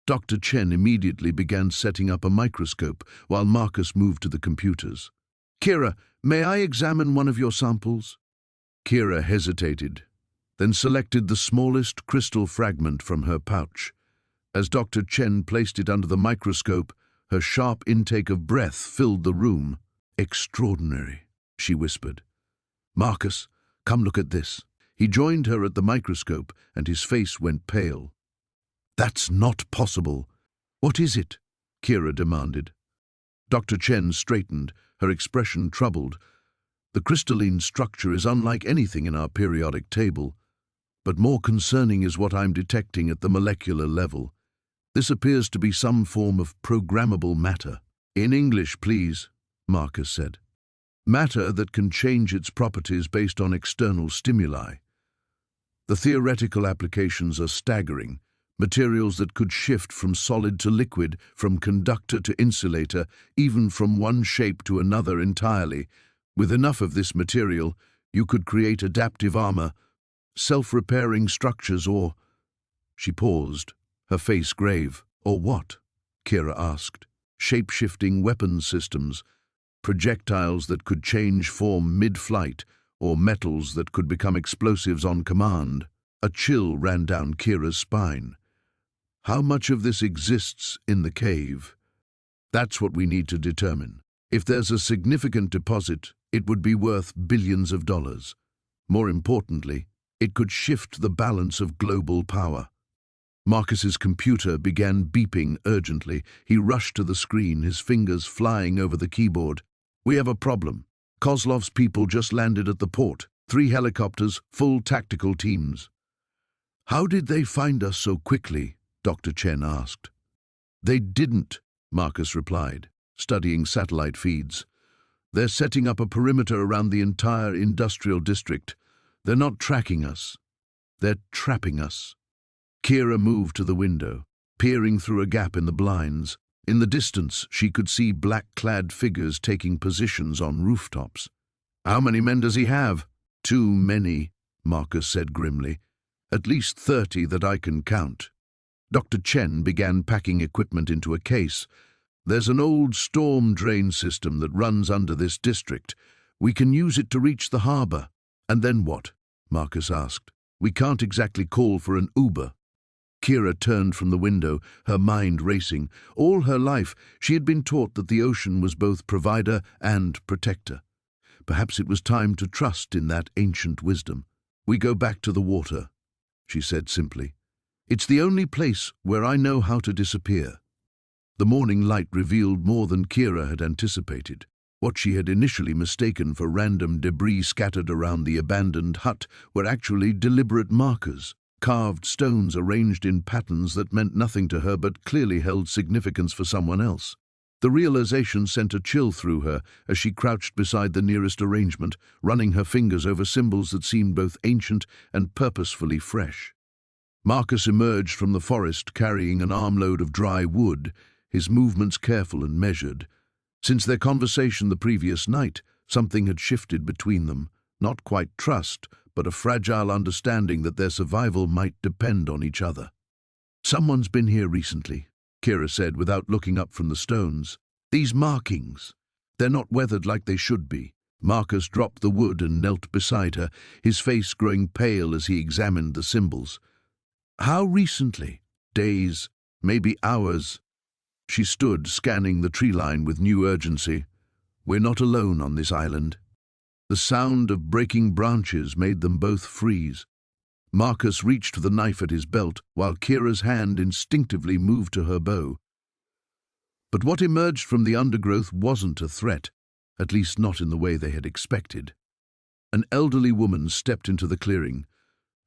Dr. Chen immediately began setting up a microscope while Marcus moved to the computers. "Kira, may I examine one of your samples?" Kira hesitated, then selected the smallest crystal fragment from her pouch. As Dr. Chen placed it under the microscope, her sharp intake of breath filled the room. "Extraordinary," she whispered. "Marcus, come look at this." He joined her at the microscope, and his face went pale. "That's not possible." "What is it?" Kira demanded. Dr. Chen straightened, her expression troubled. "The crystalline structure is unlike anything in our periodic table, but more concerning is what I'm detecting at the molecular level. This appears to be some form of programmable matter." "In English, please," Marcus said. "Matter that can change its properties based on external stimuli. The theoretical applications are staggering. Materials that could shift from solid to liquid, from conductor to insulator, even from one shape to another entirely. With enough of this material, you could create adaptive armor, self-repairing structures, or—" She paused, her face grave. "Or what?" Kira asked. "Shape-shifting weapons systems, projectiles that could change form mid-flight, or metals that could become explosives on command." A chill ran down Kira's spine. "How much of this exists in the cave? That's what we need to determine. If there's a significant deposit, it would be worth billions of dollars. More importantly, it could shift the balance of global power." Marcus's computer began beeping urgently. He rushed to the screen, his fingers flying over the keyboard. "We have a problem. Kozlov's people just landed at the port. 3 helicopters, full tactical teams." "How did they find us so quickly?" Dr. Chen asked. "They didn't," Marcus replied, studying satellite feeds. "They're setting up a perimeter around the entire industrial district. They're not tracking us. They're trapping us." Kira moved to the window, peering through a gap in the blinds. In the distance, she could see black-clad figures taking positions on rooftops. "How many men does he have?" "Too many," Marcus said grimly. "At least 30 that I can count." Dr. Chen began packing equipment into a case. "There's an old storm drain system that runs under this district. We can use it to reach the harbor." "And then what?" Marcus asked. "We can't exactly call for an Uber." Kira turned from the window, her mind racing. All her life, she had been taught that the ocean was both provider and protector. Perhaps it was time to trust in that ancient wisdom. "We go back to the water," she said simply. It's the only place where I know how to disappear." The morning light revealed more than Kira had anticipated. What she had initially mistaken for random debris scattered around the abandoned hut were actually deliberate markers, carved stones arranged in patterns that meant nothing to her but clearly held significance for someone else. The realization sent a chill through her as she crouched beside the nearest arrangement, running her fingers over symbols that seemed both ancient and purposefully fresh. Marcus emerged from the forest carrying an armload of dry wood, his movements careful and measured. Since their conversation the previous night, something had shifted between them, not quite trust, but a fragile understanding that their survival might depend on each other. "Someone's been here recently," Kira said without looking up from the stones. "These markings, they're not weathered like they should be." Marcus dropped the wood and knelt beside her, his face growing pale as he examined the symbols. "How recently? Days, maybe hours?" She stood, scanning the tree line with new urgency. "We're not alone on this island." The sound of breaking branches made them both freeze. Marcus reached for the knife at his belt, while Kira's hand instinctively moved to her bow. But what emerged from the undergrowth wasn't a threat, at least not in the way they had expected. An elderly woman stepped into the clearing,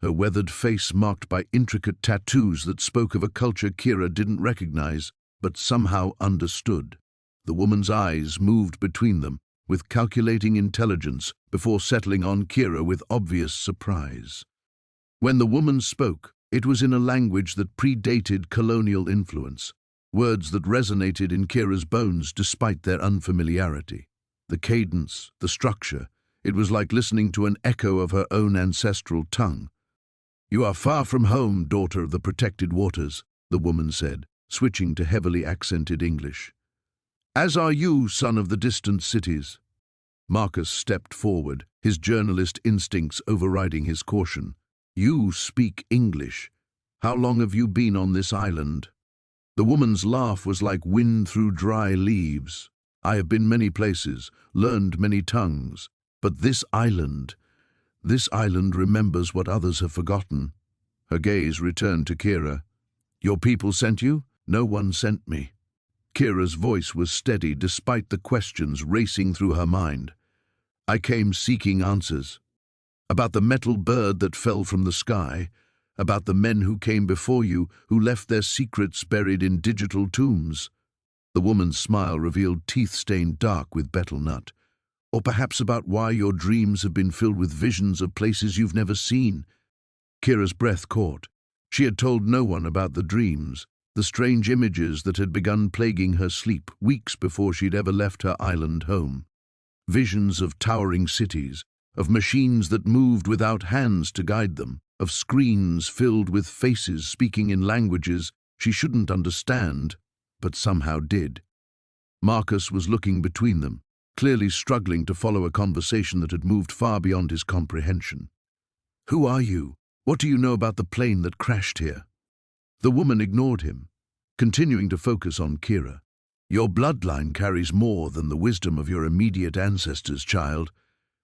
her weathered face marked by intricate tattoos that spoke of a culture Kira didn't recognize, but somehow understood. The woman's eyes moved between them, with calculating intelligence, before settling on Kira with obvious surprise. When the woman spoke, it was in a language that predated colonial influence, words that resonated in Kira's bones despite their unfamiliarity. The cadence, the structure, it was like listening to an echo of her own ancestral tongue. "You are far from home, daughter of the protected waters," the woman said, switching to heavily accented English. "As are you, son of the distant cities." Marcus stepped forward, his journalist instincts overriding his caution. "You speak English. How long have you been on this island?" The woman's laugh was like wind through dry leaves. "I have been many places, learned many tongues, but this island remembers what others have forgotten." Her gaze returned to Kira. "Your people sent you?" "No one sent me." Kira's voice was steady despite the questions racing through her mind. "I came seeking answers. About the metal bird that fell from the sky, about the men who came before you, who left their secrets buried in digital tombs." The woman's smile revealed teeth stained dark with betel nut. "Or perhaps about why your dreams have been filled with visions of places you've never seen." Kira's breath caught. She had told no one about the dreams, the strange images that had begun plaguing her sleep weeks before she'd ever left her island home. Visions of towering cities, of machines that moved without hands to guide them, of screens filled with faces speaking in languages she shouldn't understand, but somehow did. Marcus was looking between them, clearly struggling to follow a conversation that had moved far beyond his comprehension. "Who are you? What do you know about the plane that crashed here?" The woman ignored him, continuing to focus on Kira. "Your bloodline carries more than the wisdom of your immediate ancestors, child.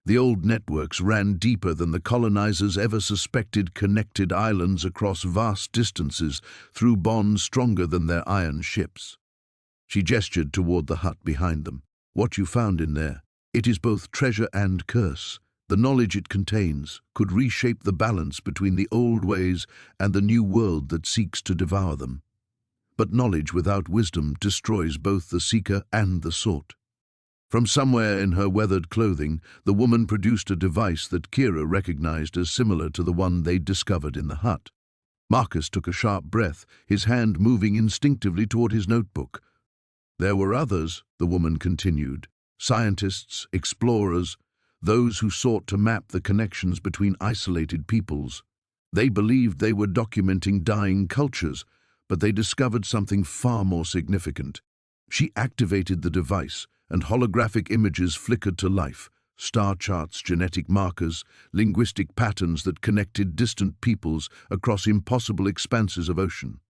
The old networks ran deeper than the colonizers ever suspected, connected islands across vast distances through bonds stronger than their iron ships." She gestured toward the hut behind them. "What you found in there, it is both treasure and curse. The knowledge it contains could reshape the balance between the old ways and the new world that seeks to devour them. But knowledge without wisdom destroys both the seeker and the sought." From somewhere in her weathered clothing, the woman produced a device that Kira recognized as similar to the one they'd discovered in the hut. Marcus took a sharp breath, his hand moving instinctively toward his notebook. "There were others," the woman continued, "scientists, explorers, those who sought to map the connections between isolated peoples. They believed they were documenting dying cultures, but they discovered something far more significant." She activated the device, and holographic images flickered to life, star charts, genetic markers, linguistic patterns that connected distant peoples across impossible expanses of ocean.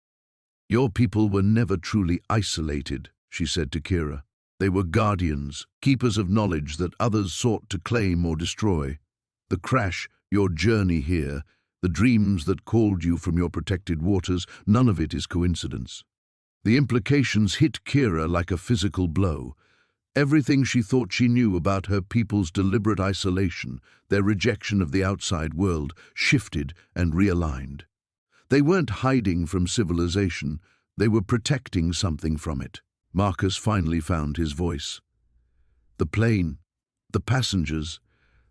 "Your people were never truly isolated," she said to Kira. "They were guardians, keepers of knowledge that others sought to claim or destroy. The crash, your journey here, The dreams that called you from your protected waters, none of it is coincidence. The implications hit Kira like a physical blow. Everything she thought she knew about her people's deliberate isolation, their rejection of the outside world, shifted and realigned. They weren't hiding from civilization, they were protecting something from it. Marcus finally found his voice. The plane, the passengers,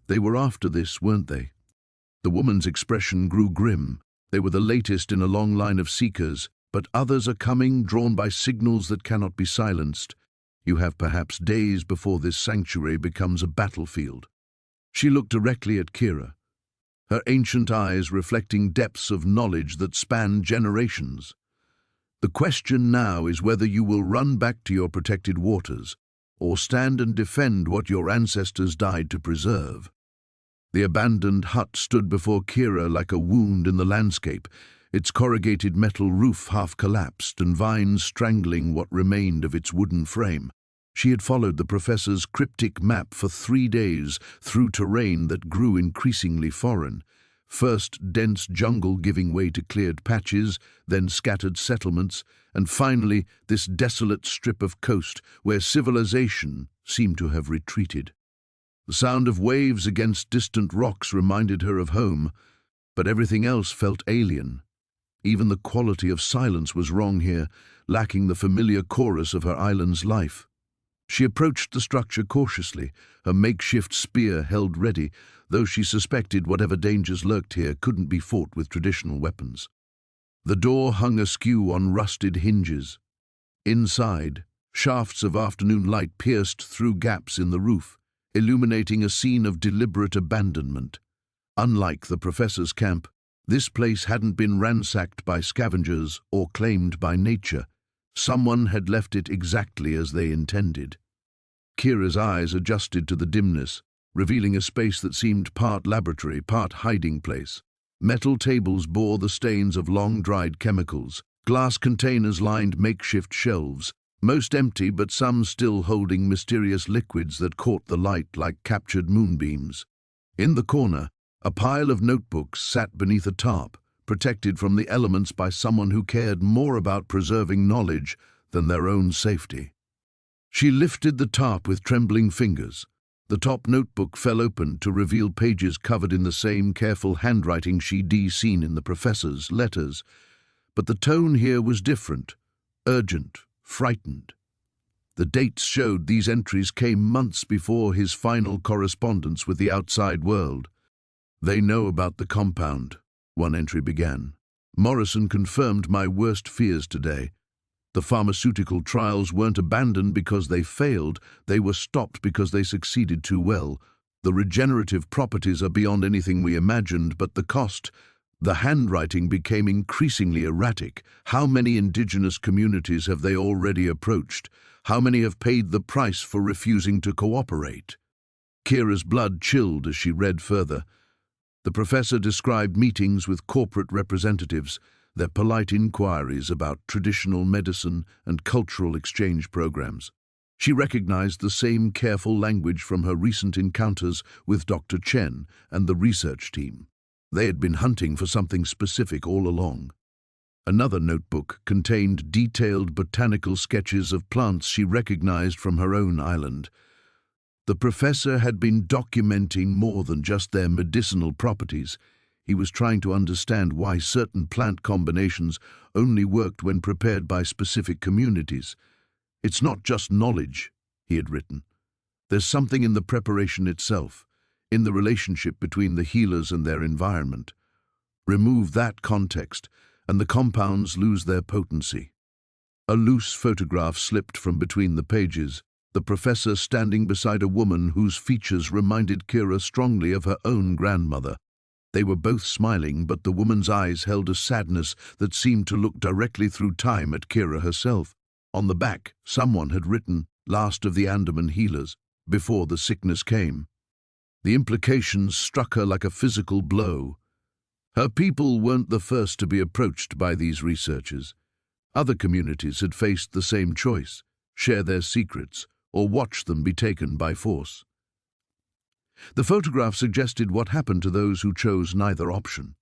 they were after this, weren't they? The woman's expression grew grim. They were the latest in a long line of seekers, but others are coming, drawn by signals that cannot be silenced. You have perhaps days before this sanctuary becomes a battlefield. She looked directly at Kira, her ancient eyes reflecting depths of knowledge that span generations. The question now is whether you will run back to your protected waters, or stand and defend what your ancestors died to preserve. The abandoned hut stood before Kira like a wound in the landscape, its corrugated metal roof half collapsed and vines strangling what remained of its wooden frame. She had followed the professor's cryptic map for 3 days through terrain that grew increasingly foreign. First dense jungle giving way to cleared patches, then scattered settlements, and finally this desolate strip of coast where civilization seemed to have retreated. The sound of waves against distant rocks reminded her of home, but everything else felt alien. Even the quality of silence was wrong here, lacking the familiar chorus of her island's life. She approached the structure cautiously, her makeshift spear held ready, though she suspected whatever dangers lurked here couldn't be fought with traditional weapons. The door hung askew on rusted hinges. Inside, shafts of afternoon light pierced through gaps in the roof, illuminating a scene of deliberate abandonment. Unlike the professor's camp, this place hadn't been ransacked by scavengers or claimed by nature. Someone had left it exactly as they intended. Kira's eyes adjusted to the dimness, revealing a space that seemed part laboratory, part hiding place. Metal tables bore the stains of long-dried chemicals. Glass containers lined makeshift shelves, most empty but some still holding mysterious liquids that caught the light like captured moonbeams. In the corner, a pile of notebooks sat beneath a tarp, protected from the elements by someone who cared more about preserving knowledge than their own safety. She lifted the tarp with trembling fingers. The top notebook fell open to reveal pages covered in the same careful handwriting she'd seen in the professor's letters. But the tone here was different, urgent, frightened. The dates showed these entries came months before his final correspondence with the outside world. "They know about the compound," one entry began. "Morrison confirmed my worst fears today. The pharmaceutical trials weren't abandoned because they failed, they were stopped because they succeeded too well. The regenerative properties are beyond anything we imagined, but the cost..." The handwriting became increasingly erratic. How many indigenous communities have they already approached? How many have paid the price for refusing to cooperate? Kira's blood chilled as she read further. The professor described meetings with corporate representatives, their polite inquiries about traditional medicine and cultural exchange programs. She recognized the same careful language from her recent encounters with Dr. Chen and the research team. They had been hunting for something specific all along. Another notebook contained detailed botanical sketches of plants she recognized from her own island. The professor had been documenting more than just their medicinal properties. He was trying to understand why certain plant combinations only worked when prepared by specific communities. "It's not just knowledge," he had written. "There's something in the preparation itself, in the relationship between the healers and their environment. Remove that context, and the compounds lose their potency." A loose photograph slipped from between the pages, the professor standing beside a woman whose features reminded Kira strongly of her own grandmother. They were both smiling, but the woman's eyes held a sadness that seemed to look directly through time at Kira herself. On the back, someone had written, "Last of the Andaman healers," before the sickness came. The implications struck her like a physical blow. Her people weren't the first to be approached by these researchers. Other communities had faced the same choice: share their secrets or watch them be taken by force. The photograph suggested what happened to those who chose neither option.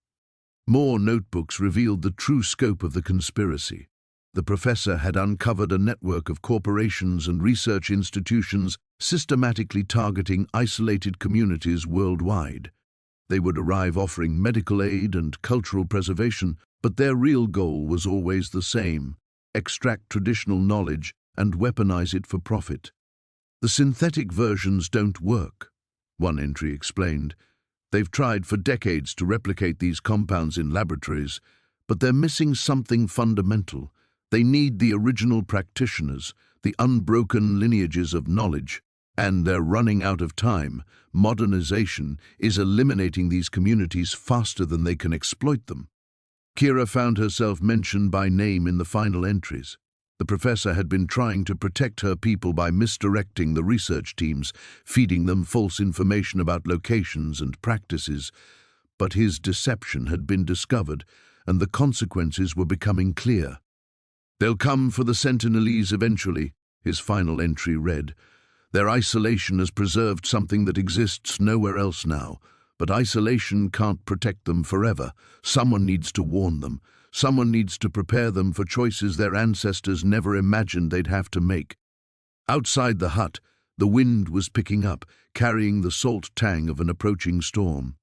More notebooks revealed the true scope of the conspiracy. The professor had uncovered a network of corporations and research institutions systematically targeting isolated communities worldwide. They would arrive offering medical aid and cultural preservation, but their real goal was always the same: extract traditional knowledge and weaponize it for profit. "The synthetic versions don't work," one entry explained. "They've tried for decades to replicate these compounds in laboratories, but they're missing something fundamental. They need the original practitioners, the unbroken lineages of knowledge, and they're running out of time. Modernization is eliminating these communities faster than they can exploit them." Kira found herself mentioned by name in the final entries. The professor had been trying to protect her people by misdirecting the research teams, feeding them false information about locations and practices. But his deception had been discovered, and the consequences were becoming clear. "They'll come for the Sentinelese eventually," his final entry read. "Their isolation has preserved something that exists nowhere else now. But isolation can't protect them forever. Someone needs to warn them. Someone needs to prepare them for choices their ancestors never imagined they'd have to make." Outside the hut, the wind was picking up, carrying the salt tang of an approaching storm.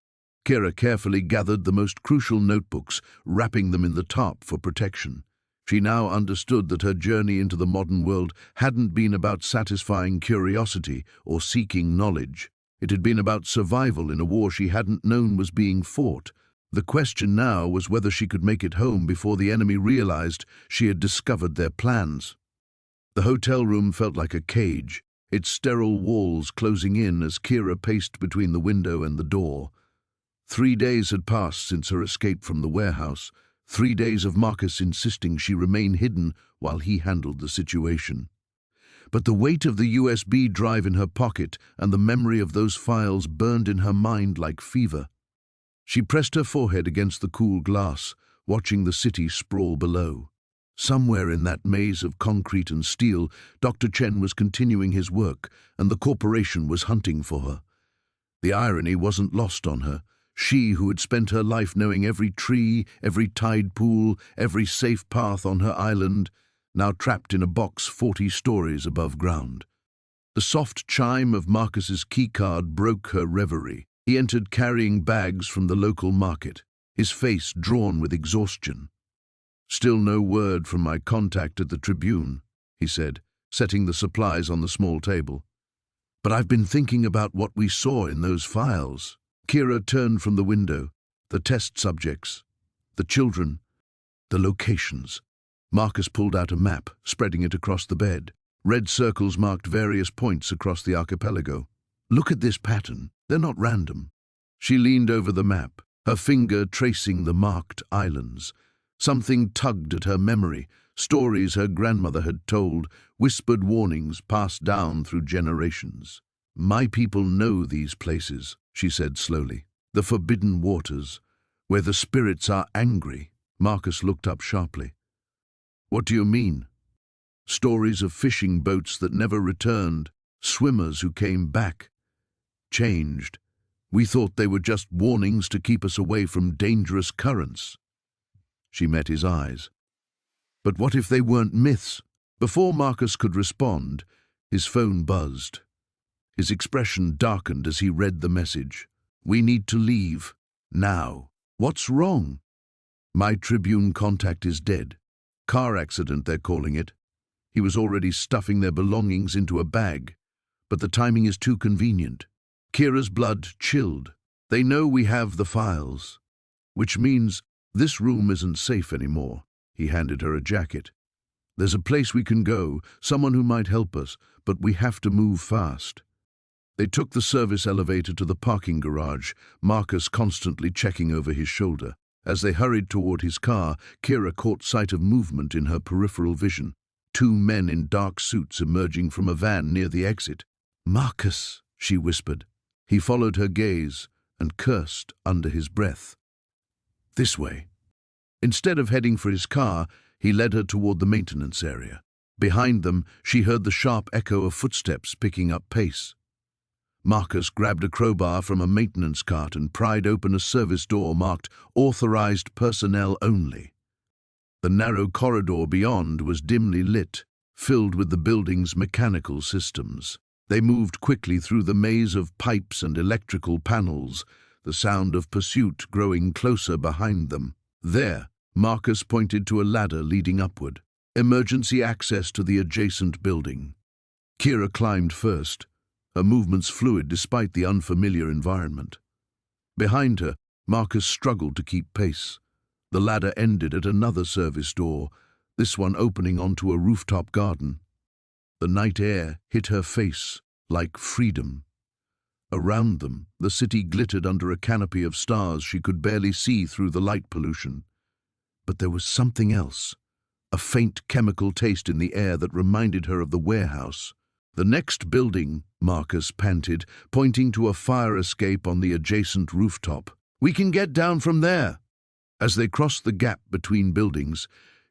Kira carefully gathered the most crucial notebooks, wrapping them in the tarp for protection. She now understood that her journey into the modern world hadn't been about satisfying curiosity or seeking knowledge. It had been about survival in a war she hadn't known was being fought. The question now was whether she could make it home before the enemy realized she had discovered their plans. The hotel room felt like a cage, its sterile walls closing in as Kira paced between the window and the door. 3 days had passed since her escape from the warehouse, 3 days of Marcus insisting she remain hidden while he handled the situation. But the weight of the USB drive in her pocket and the memory of those files burned in her mind like fever. She pressed her forehead against the cool glass, watching the city sprawl below. Somewhere in that maze of concrete and steel, Dr. Chen was continuing his work, and the corporation was hunting for her. The irony wasn't lost on her. She, who had spent her life knowing every tree, every tide pool, every safe path on her island, now trapped in a box 40 stories above ground. The soft chime of Marcus's keycard broke her reverie. He entered carrying bags from the local market, his face drawn with exhaustion. "Still no word from my contact at the Tribune," he said, setting the supplies on the small table. "But I've been thinking about what we saw in those files." Kira turned from the window. The test subjects, the children, the locations. Marcus pulled out a map, spreading it across the bed. Red circles marked various points across the archipelago. "Look at this pattern. They're not random." She leaned over the map, her finger tracing the marked islands. Something tugged at her memory, stories her grandmother had told, whispered warnings passed down through generations. "My people know these places," she said slowly. "The forbidden waters, where the spirits are angry." Marcus looked up sharply. "What do you mean?" "Stories of fishing boats that never returned, swimmers who came back, changed. We thought they were just warnings to keep us away from dangerous currents." She met his eyes. "But what if they weren't myths?" Before Marcus could respond, his phone buzzed. His expression darkened as he read the message. "We need to leave. Now." "What's wrong?" "My Tribune contact is dead. Car accident, they're calling it. He was already stuffing their belongings into a bag, but the timing is too convenient." Kira's blood chilled. "They know we have the files, which means this room isn't safe anymore." He handed her a jacket. "There's a place we can go, someone who might help us, but we have to move fast." They took the service elevator to the parking garage, Marcus constantly checking over his shoulder. As they hurried toward his car, Kira caught sight of movement in her peripheral vision. 2 men in dark suits emerging from a van near the exit. "Marcus," she whispered. He followed her gaze and cursed under his breath. "This way." Instead of heading for his car, he led her toward the maintenance area. Behind them, she heard the sharp echo of footsteps picking up pace. Marcus grabbed a crowbar from a maintenance cart and pried open a service door marked "Authorized Personnel Only." The narrow corridor beyond was dimly lit, filled with the building's mechanical systems. They moved quickly through the maze of pipes and electrical panels, the sound of pursuit growing closer behind them. There, Marcus pointed to a ladder leading upward, emergency access to the adjacent building. Kira climbed first, her movements fluid despite the unfamiliar environment. Behind her, Marcus struggled to keep pace. The ladder ended at another service door, this one opening onto a rooftop garden. The night air hit her face like freedom. Around them, the city glittered under a canopy of stars she could barely see through the light pollution. But there was something else, a faint chemical taste in the air that reminded her of the warehouse. "The next building," Marcus panted, pointing to a fire escape on the adjacent rooftop. "We can get down from there." As they crossed the gap between buildings,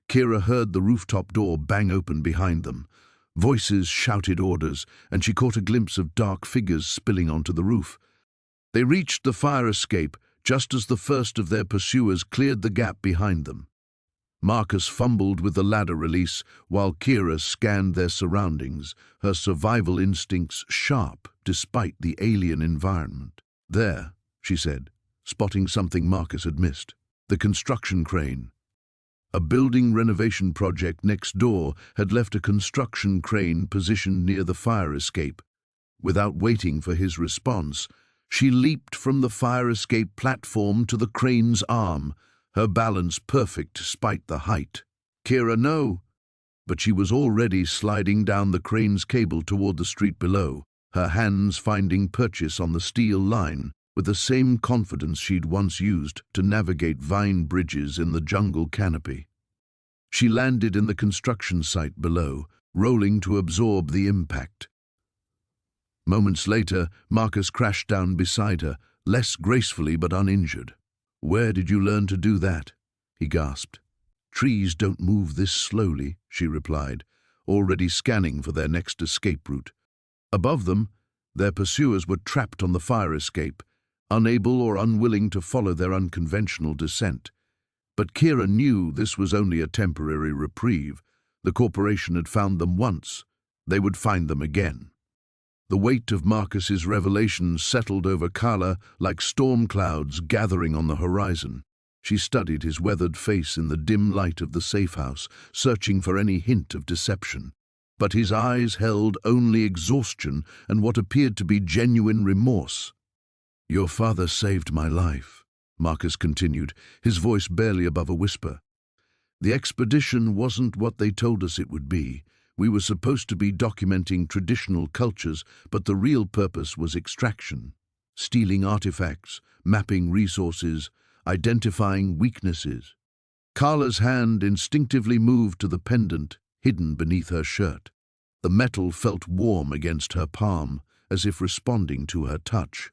Kira heard the rooftop door bang open behind them. Voices shouted orders, and she caught a glimpse of dark figures spilling onto the roof. They reached the fire escape just as the first of their pursuers cleared the gap behind them. Marcus fumbled with the ladder release while Kira scanned their surroundings, her survival instincts sharp despite the alien environment. "There," she said, spotting something Marcus had missed. The construction crane. A building renovation project next door had left a construction crane positioned near the fire escape. Without waiting for his response, she leaped from the fire escape platform to the crane's arm, her balance perfect despite the height. "Kira, no!" But she was already sliding down the crane's cable toward the street below, her hands finding purchase on the steel line with the same confidence she'd once used to navigate vine bridges in the jungle canopy. She landed in the construction site below, rolling to absorb the impact. Moments later, Marcus crashed down beside her, less gracefully but uninjured. "Where did you learn to do that?" he gasped. "Trees don't move this slowly," she replied, already scanning for their next escape route. Above them, their pursuers were trapped on the fire escape, unable or unwilling to follow their unconventional descent. But Kira knew this was only a temporary reprieve. The corporation had found them once. They would find them again. The weight of Marcus's revelations settled over Kala like storm clouds gathering on the horizon. She studied his weathered face in the dim light of the safe house, searching for any hint of deception. But his eyes held only exhaustion and what appeared to be genuine remorse. "Your father saved my life," Marcus continued, his voice barely above a whisper. "The expedition wasn't what they told us it would be. We were supposed to be documenting traditional cultures, but the real purpose was extraction, stealing artifacts, mapping resources, identifying weaknesses." Carla's hand instinctively moved to the pendant hidden beneath her shirt. The metal felt warm against her palm, as if responding to her touch.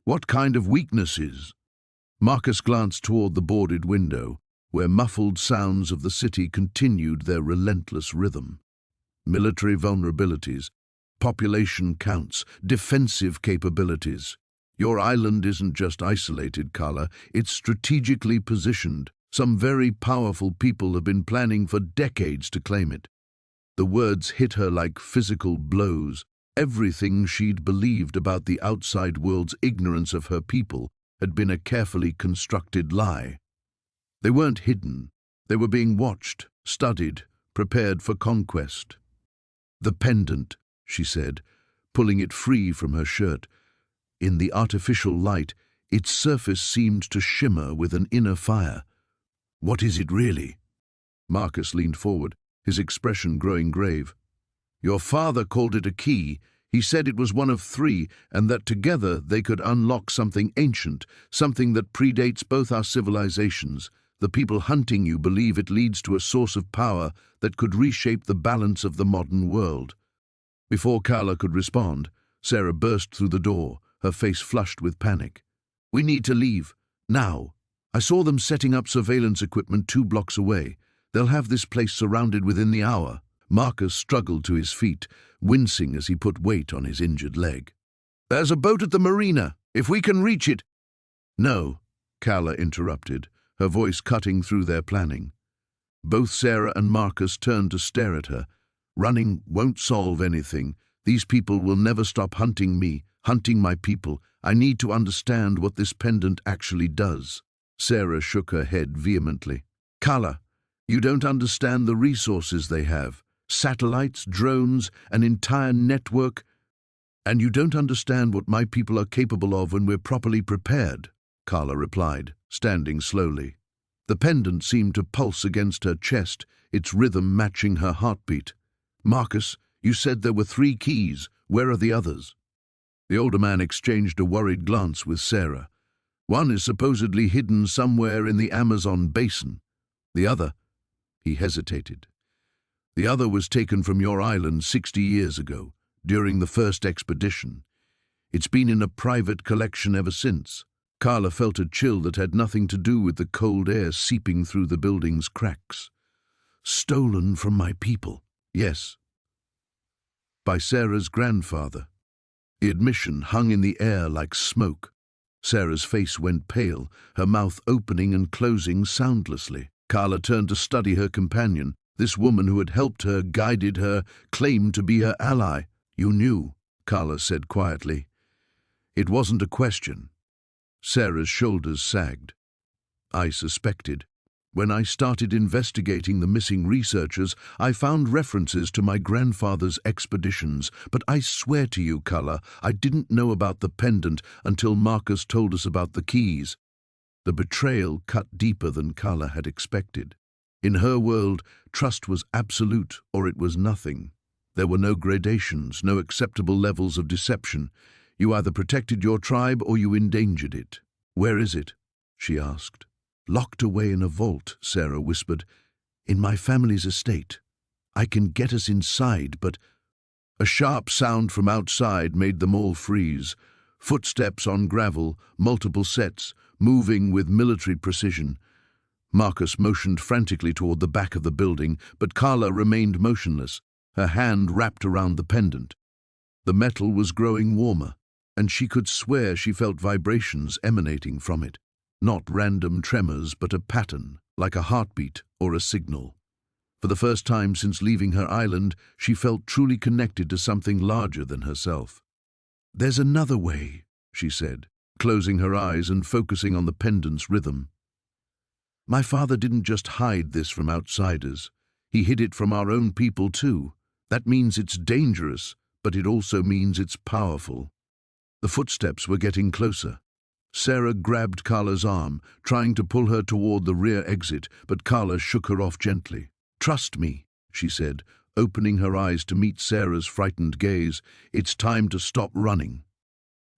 "What kind of weaknesses?" Marcus glanced toward the boarded window, where muffled sounds of the city continued their relentless rhythm. "Military vulnerabilities, population counts, defensive capabilities. Your island isn't just isolated, Kala, it's strategically positioned. Some very powerful people have been planning for decades to claim it." The words hit her like physical blows. Everything she'd believed about the outside world's ignorance of her people had been a carefully constructed lie. They weren't hidden. They were being watched, studied, prepared for conquest. "The pendant," she said, pulling it free from her shirt. In the artificial light, its surface seemed to shimmer with an inner fire. "What is it really?" Marcus leaned forward, his expression growing grave. "Your father called it a key. He said it was one of 3, and that together they could unlock something ancient, something that predates both our civilizations. The people hunting you believe it leads to a source of power that could reshape the balance of the modern world." Before Kala could respond, Sarah burst through the door, her face flushed with panic. "We need to leave. Now. I saw them setting up surveillance equipment 2 blocks away. They'll have this place surrounded within the hour." Marcus struggled to his feet, wincing as he put weight on his injured leg. There's a boat at the marina, if we can reach it. No, Carla interrupted, her voice cutting through their planning. Both Sarah and Marcus turned to stare at her. Running won't solve anything. These people will never stop hunting me, hunting my people. I need to understand what this pendant actually does. Sarah shook her head vehemently. Carla, you don't understand the resources they have. Satellites, drones, an entire network. And you don't understand what my people are capable of when we're properly prepared, Carla replied, standing slowly. The pendant seemed to pulse against her chest, its rhythm matching her heartbeat. Marcus, you said there were 3 keys. Where are the others? The older man exchanged a worried glance with Sarah. One is supposedly hidden somewhere in the Amazon basin. The other, he hesitated. The other was taken from your island 60 years ago, during the first expedition. It's been in a private collection ever since. Carla felt a chill that had nothing to do with the cold air seeping through the building's cracks. Stolen from my people, yes. By Sarah's grandfather. The admission hung in the air like smoke. Sarah's face went pale, her mouth opening and closing soundlessly. Carla turned to study her companion. This woman who had helped her, guided her, claimed to be her ally. You knew, Carla said quietly. It wasn't a question. Sarah's shoulders sagged. I suspected. When I started investigating the missing researchers, I found references to my grandfather's expeditions, but I swear to you, Carla, I didn't know about the pendant until Marcus told us about the keys. The betrayal cut deeper than Carla had expected. In her world, trust was absolute or it was nothing. There were no gradations, no acceptable levels of deception. You either protected your tribe or you endangered it. Where is it? She asked. Locked away in a vault, Sarah whispered. In my family's estate. I can get us inside, but... A sharp sound from outside made them all freeze. Footsteps on gravel, multiple sets, moving with military precision. Marcus motioned frantically toward the back of the building, but Carla remained motionless, her hand wrapped around the pendant. The metal was growing warmer, and she could swear she felt vibrations emanating from it. Not random tremors, but a pattern, like a heartbeat or a signal. For the first time since leaving her island, she felt truly connected to something larger than herself. There's another way, she said, closing her eyes and focusing on the pendant's rhythm. My father didn't just hide this from outsiders. He hid it from our own people too. That means it's dangerous, but it also means it's powerful. The footsteps were getting closer. Sarah grabbed Carla's arm, trying to pull her toward the rear exit, but Carla shook her off gently. Trust me, she said, opening her eyes to meet Sarah's frightened gaze. It's time to stop running.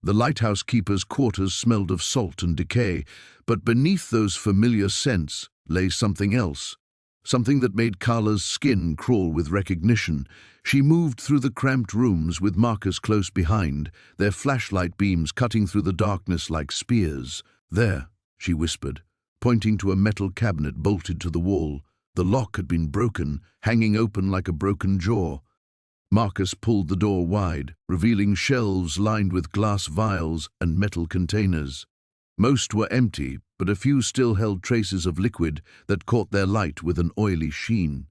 The lighthouse keeper's quarters smelled of salt and decay, but beneath those familiar scents lay something else, something that made Carla's skin crawl with recognition. She moved through the cramped rooms with Marcus close behind, their flashlight beams cutting through the darkness like spears. There, she whispered, pointing to a metal cabinet bolted to the wall. The lock had been broken, hanging open like a broken jaw. Marcus pulled the door wide, revealing shelves lined with glass vials and metal containers. Most were empty, but a few still held traces of liquid that caught their light with an oily sheen.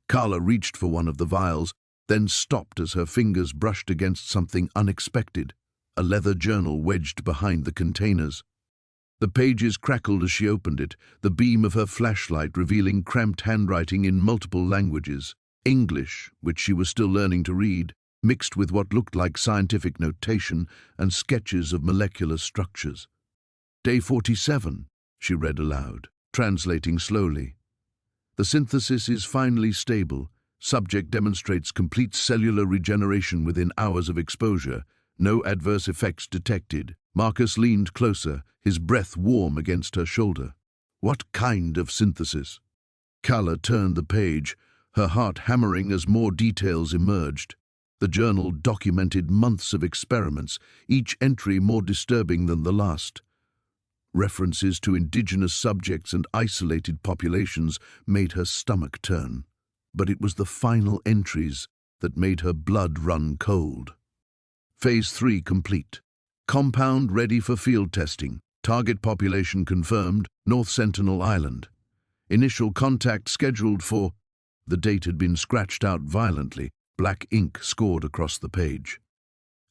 Carla reached for one of the vials, then stopped as her fingers brushed against something unexpected, a leather journal wedged behind the containers. The pages crackled as she opened it, the beam of her flashlight revealing cramped handwriting in multiple languages. English, which she was still learning to read, mixed with what looked like scientific notation and sketches of molecular structures. Day 47, she read aloud, translating slowly. The synthesis is finally stable. Subject demonstrates complete cellular regeneration within hours of exposure. No adverse effects detected. Marcus leaned closer, his breath warm against her shoulder. What kind of synthesis? Carla turned the page, her heart hammering as more details emerged. The journal documented months of experiments, each entry more disturbing than the last. References to indigenous subjects and isolated populations made her stomach turn. But it was the final entries that made her blood run cold. Phase 3 complete. Compound ready for field testing. Target population confirmed, North Sentinel Island. Initial contact scheduled for... The date had been scratched out violently, black ink scored across the page.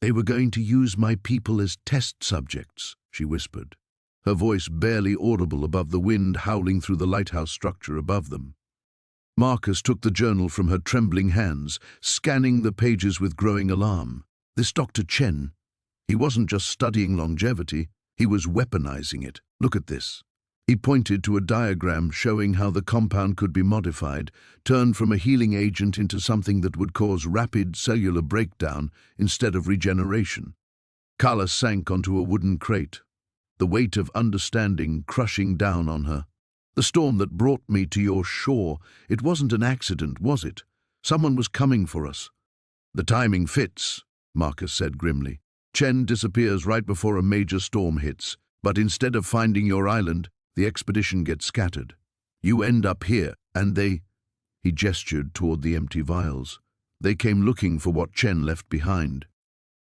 "They were going to use my people as test subjects," she whispered, her voice barely audible above the wind howling through the lighthouse structure above them. Marcus took the journal from her trembling hands, scanning the pages with growing alarm. This Dr. Chen, he wasn't just studying longevity, he was weaponizing it. Look at this. He pointed to a diagram showing how the compound could be modified, turned from a healing agent into something that would cause rapid cellular breakdown instead of regeneration. Carla sank onto a wooden crate, the weight of understanding crushing down on her. "The storm that brought me to your shore, it wasn't an accident, was it? Someone was coming for us." "The timing fits," Marcus said grimly. "Chen disappears right before a major storm hits, but instead of finding your island, the expedition gets scattered. You end up here, and they..." He gestured toward the empty vials. "They came looking for what Chen left behind."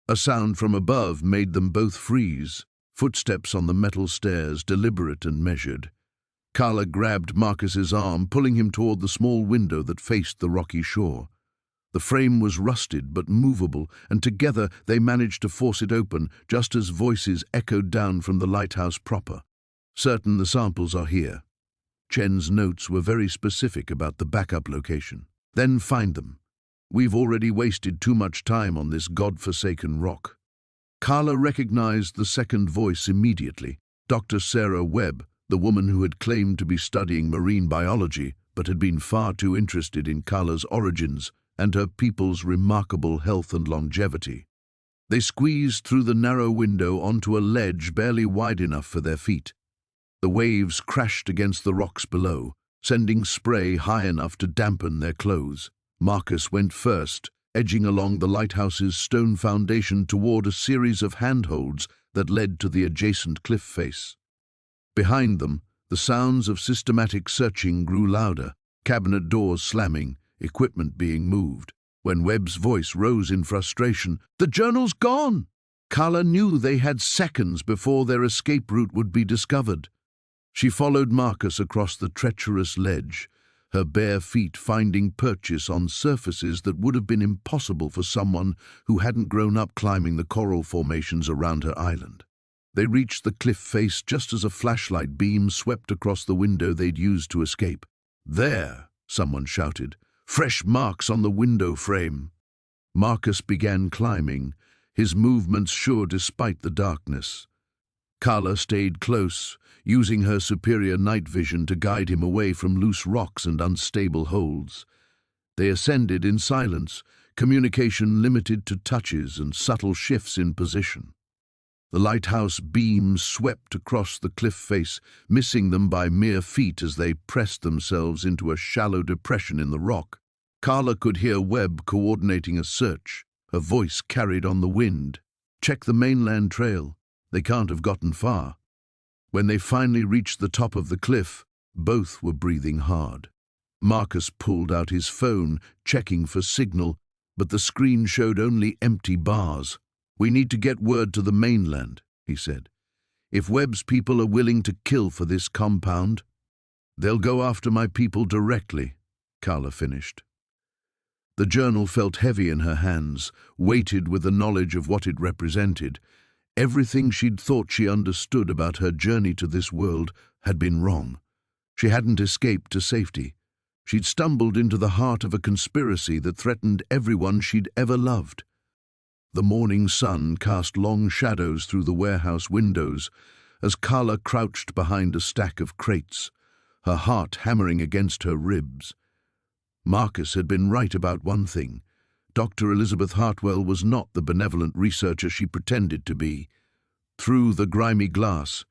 A sound from above made them both freeze, footsteps on the metal stairs, deliberate and measured. Carla grabbed Marcus's arm, pulling him toward the small window that faced the rocky shore. The frame was rusted but movable, and together they managed to force it open just as voices echoed down from the lighthouse proper. "Certain the samples are here." Chen's notes were very specific about the backup location. "Then find them. We've already wasted too much time on this god-forsaken rock." Carla recognized the second voice immediately, Dr. Sarah Webb, the woman who had claimed to be studying marine biology but had been far too interested in Carla's origins and her people's remarkable health and longevity. They squeezed through the narrow window onto a ledge barely wide enough for their feet. The waves crashed against the rocks below, sending spray high enough to dampen their clothes. Marcus went first, edging along the lighthouse's stone foundation toward a series of handholds that led to the adjacent cliff face. Behind them, the sounds of systematic searching grew louder, cabinet doors slamming, equipment being moved. When Webb's voice rose in frustration, "The journal's gone!" Carla knew they had seconds before their escape route would be discovered. She followed Marcus across the treacherous ledge, her bare feet finding purchase on surfaces that would have been impossible for someone who hadn't grown up climbing the coral formations around her island. They reached the cliff face just as a flashlight beam swept across the window they'd used to escape. "There!" someone shouted. "Fresh marks on the window frame." Marcus began climbing, his movements sure despite the darkness. Carla stayed close, using her superior night vision to guide him away from loose rocks and unstable holds. They ascended in silence, communication limited to touches and subtle shifts in position. The lighthouse beams swept across the cliff face, missing them by mere feet as they pressed themselves into a shallow depression in the rock. Carla could hear Webb coordinating a search, her voice carried on the wind. "Check the mainland trail. They can't have gotten far." When they finally reached the top of the cliff, both were breathing hard. Marcus pulled out his phone, checking for signal, but the screen showed only empty bars. "We need to get word to the mainland," he said. "If Webb's people are willing to kill for this compound, they'll go after my people directly," Carla finished. The journal felt heavy in her hands, weighted with the knowledge of what it represented. Everything she'd thought she understood about her journey to this world had been wrong. She hadn't escaped to safety. She'd stumbled into the heart of a conspiracy that threatened everyone she'd ever loved. The morning sun cast long shadows through the warehouse windows as Carla crouched behind a stack of crates, her heart hammering against her ribs. Marcus had been right about one thing. Dr. Elizabeth Hartwell was not the benevolent researcher she pretended to be. Through the grimy glass,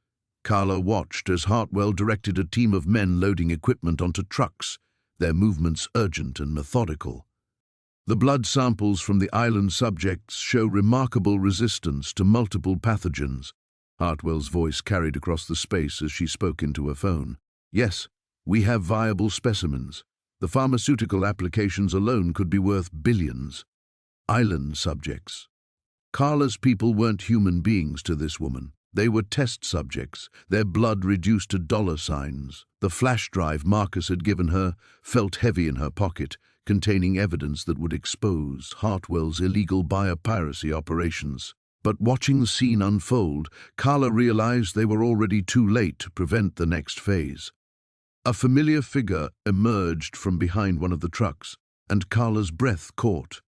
Carla watched as Hartwell directed a team of men loading equipment onto trucks, their movements urgent and methodical. The blood samples from the island subjects show remarkable resistance to multiple pathogens. Hartwell's voice carried across the space as she spoke into her phone. "Yes, we have viable specimens. The pharmaceutical applications alone could be worth billions." Island subjects. Carla's people weren't human beings to this woman. They were test subjects, their blood reduced to dollar signs. The flash drive Marcus had given her felt heavy in her pocket, containing evidence that would expose Hartwell's illegal biopiracy operations. But watching the scene unfold, Carla realized they were already too late to prevent the next phase. A familiar figure emerged from behind one of the trucks, and Carla's breath caught.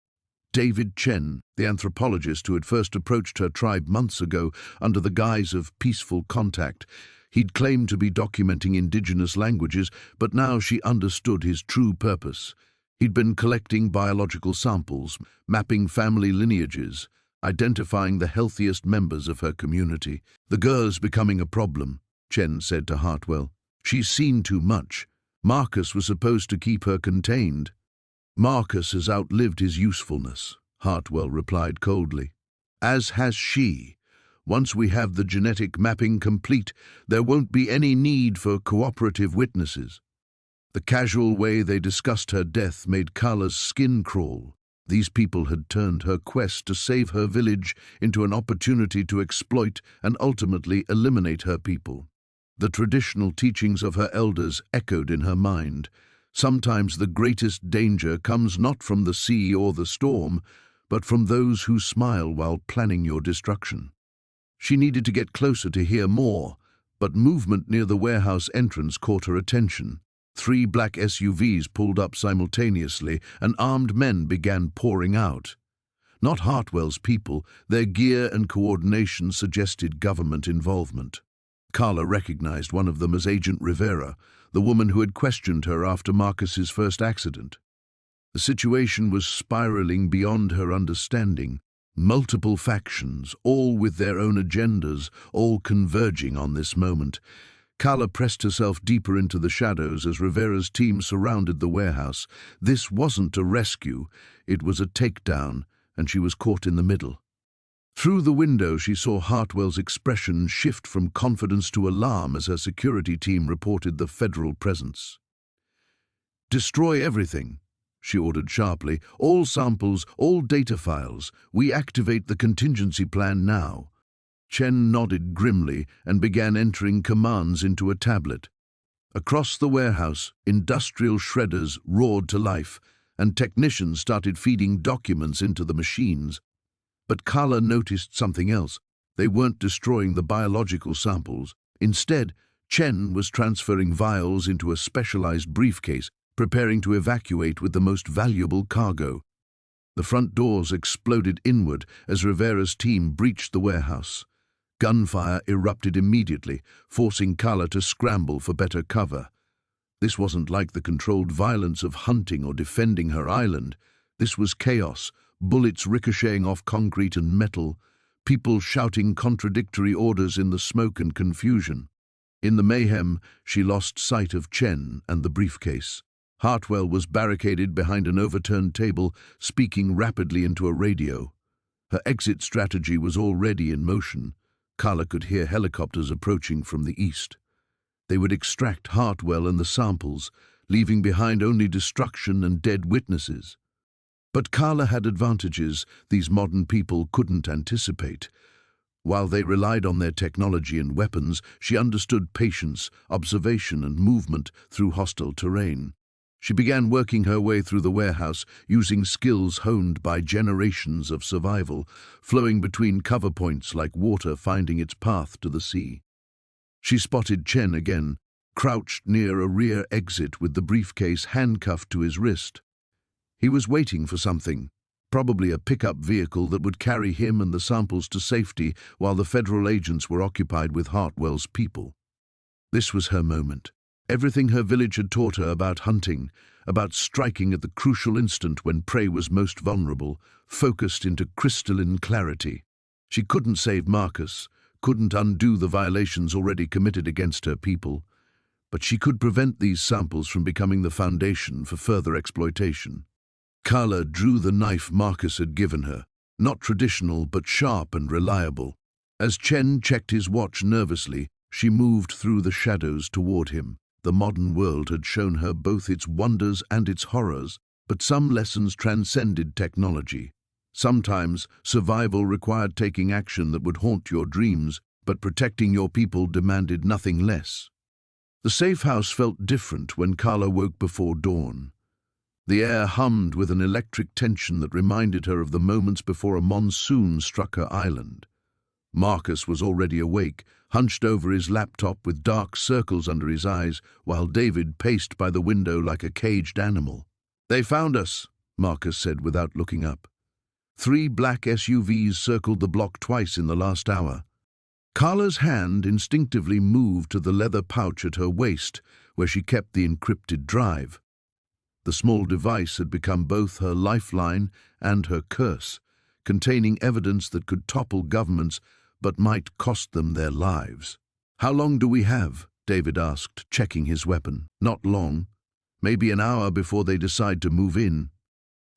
David Chen, the anthropologist who had first approached her tribe months ago under the guise of peaceful contact. He'd claimed to be documenting indigenous languages, but now she understood his true purpose. He'd been collecting biological samples, mapping family lineages, identifying the healthiest members of her community. "The girl's becoming a problem," Chen said to Hartwell. "She's seen too much. Marcus was supposed to keep her contained." "Marcus has outlived his usefulness," Hartwell replied coldly. "As has she. Once we have the genetic mapping complete, there won't be any need for cooperative witnesses." The casual way they discussed her death made Carla's skin crawl. These people had turned her quest to save her village into an opportunity to exploit and ultimately eliminate her people. The traditional teachings of her elders echoed in her mind. Sometimes the greatest danger comes not from the sea or the storm, but from those who smile while planning your destruction. She needed to get closer to hear more, but movement near the warehouse entrance caught her attention. 3 black SUVs pulled up simultaneously, and armed men began pouring out. Not Hartwell's people, their gear and coordination suggested government involvement. Carla recognized one of them as Agent Rivera, the woman who had questioned her after Marcus's first accident. The situation was spiraling beyond her understanding. Multiple factions, all with their own agendas, all converging on this moment. Carla pressed herself deeper into the shadows as Rivera's team surrounded the warehouse. This wasn't a rescue, it was a takedown, and she was caught in the middle. Through the window, she saw Hartwell's expression shift from confidence to alarm as her security team reported the federal presence. "Destroy everything," she ordered sharply. "All samples, all data files. We activate the contingency plan now." Chen nodded grimly and began entering commands into a tablet. Across the warehouse, industrial shredders roared to life, and technicians started feeding documents into the machines. But Carla noticed something else. They weren't destroying the biological samples. Instead, Chen was transferring vials into a specialized briefcase, preparing to evacuate with the most valuable cargo. The front doors exploded inward as Rivera's team breached the warehouse. Gunfire erupted immediately, forcing Carla to scramble for better cover. This wasn't like the controlled violence of hunting or defending her island. This was chaos, bullets ricocheting off concrete and metal, people shouting contradictory orders in the smoke and confusion. In the mayhem, she lost sight of Chen and the briefcase. Hartwell was barricaded behind an overturned table, speaking rapidly into a radio. Her exit strategy was already in motion. Carla could hear helicopters approaching from the east. They would extract Hartwell and the samples, leaving behind only destruction and dead witnesses. But Carla had advantages these modern people couldn't anticipate. While they relied on their technology and weapons, she understood patience, observation, and movement through hostile terrain. She began working her way through the warehouse, using skills honed by generations of survival, flowing between cover points like water finding its path to the sea. She spotted Chen again, crouched near a rear exit with the briefcase handcuffed to his wrist. He was waiting for something, probably a pickup vehicle that would carry him and the samples to safety while the federal agents were occupied with Hartwell's people. This was her moment. Everything her village had taught her about hunting, about striking at the crucial instant when prey was most vulnerable, focused into crystalline clarity. She couldn't save Marcus, couldn't undo the violations already committed against her people, but she could prevent these samples from becoming the foundation for further exploitation. Carla drew the knife Marcus had given her, not traditional but sharp and reliable. As Chen checked his watch nervously, she moved through the shadows toward him. The modern world had shown her both its wonders and its horrors, but some lessons transcended technology. Sometimes survival required taking action that would haunt your dreams, but protecting your people demanded nothing less. The safe house felt different when Carla woke before dawn. The air hummed with an electric tension that reminded her of the moments before a monsoon struck her island. Marcus was already awake, hunched over his laptop with dark circles under his eyes, while David paced by the window like a caged animal. "They found us," Marcus said without looking up. 3 black SUVs circled the block twice in the last hour. Carla's hand instinctively moved to the leather pouch at her waist, where she kept the encrypted drive. The small device had become both her lifeline and her curse, containing evidence that could topple governments but might cost them their lives. "How long do we have?" David asked, checking his weapon. "Not long. Maybe an hour before they decide to move in."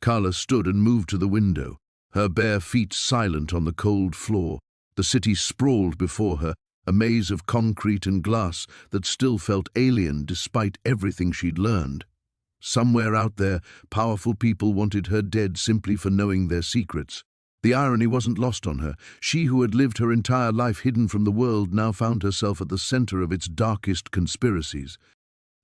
Carla stood and moved to the window, her bare feet silent on the cold floor. The city sprawled before her, a maze of concrete and glass that still felt alien despite everything she'd learned. Somewhere out there, powerful people wanted her dead simply for knowing their secrets. The irony wasn't lost on her. She who had lived her entire life hidden from the world now found herself at the center of its darkest conspiracies.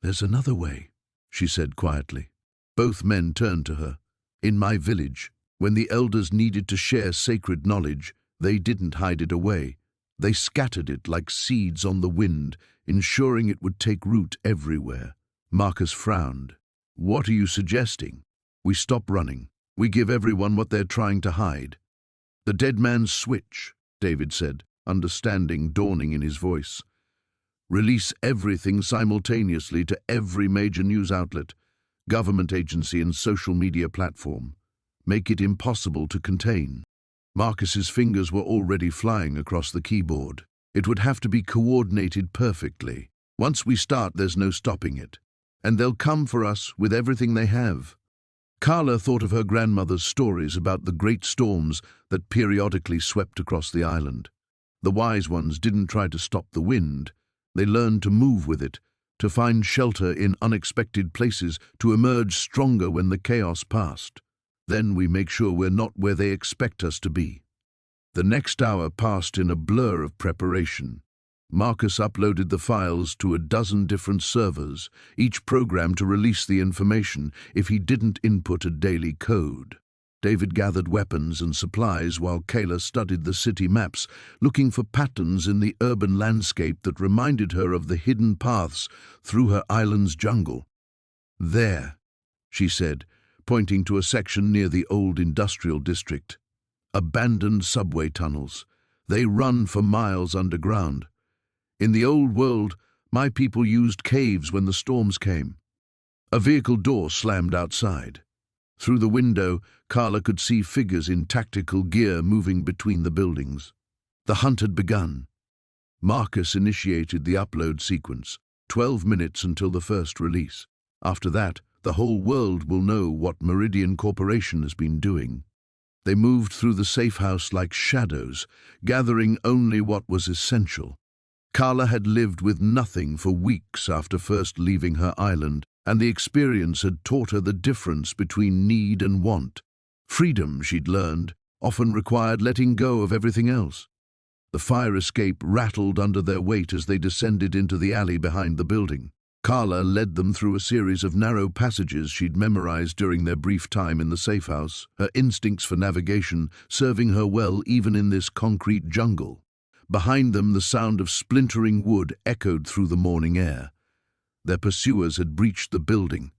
"There's another way," she said quietly. Both men turned to her. "In my village, when the elders needed to share sacred knowledge, they didn't hide it away. They scattered it like seeds on the wind, ensuring it would take root everywhere." Marcus frowned. "What are you suggesting?" "We stop running. We give everyone what they're trying to hide." "The dead man's switch," David said, understanding dawning in his voice. "Release everything simultaneously to every major news outlet, government agency and social media platform. Make it impossible to contain." Marcus's fingers were already flying across the keyboard. "It would have to be coordinated perfectly. Once we start, there's no stopping it. And they'll come for us with everything they have." Carla thought of her grandmother's stories about the great storms that periodically swept across the island. The wise ones didn't try to stop the wind. They learned to move with it, to find shelter in unexpected places, to emerge stronger when the chaos passed. Then we make sure we're not where they expect us to be. The next hour passed in a blur of preparation. Marcus uploaded the files to a dozen different servers, each programmed to release the information if he didn't input a daily code. David gathered weapons and supplies while Kayla studied the city maps, looking for patterns in the urban landscape that reminded her of the hidden paths through her island's jungle. "There," she said, pointing to a section near the old industrial district. "Abandoned subway tunnels. They run for miles underground. In the old world, my people used caves when the storms came." A vehicle door slammed outside. Through the window, Carla could see figures in tactical gear moving between the buildings. The hunt had begun. Marcus initiated the upload sequence, 12 minutes until the first release. After that, the whole world will know what Meridian Corporation has been doing. They moved through the safe house like shadows, gathering only what was essential. Carla had lived with nothing for weeks after first leaving her island, and the experience had taught her the difference between need and want. Freedom, she'd learned, often required letting go of everything else. The fire escape rattled under their weight as they descended into the alley behind the building. Carla led them through a series of narrow passages she'd memorized during their brief time in the safe house, her instincts for navigation serving her well even in this concrete jungle. Behind them, the sound of splintering wood echoed through the morning air. Their pursuers had breached the building.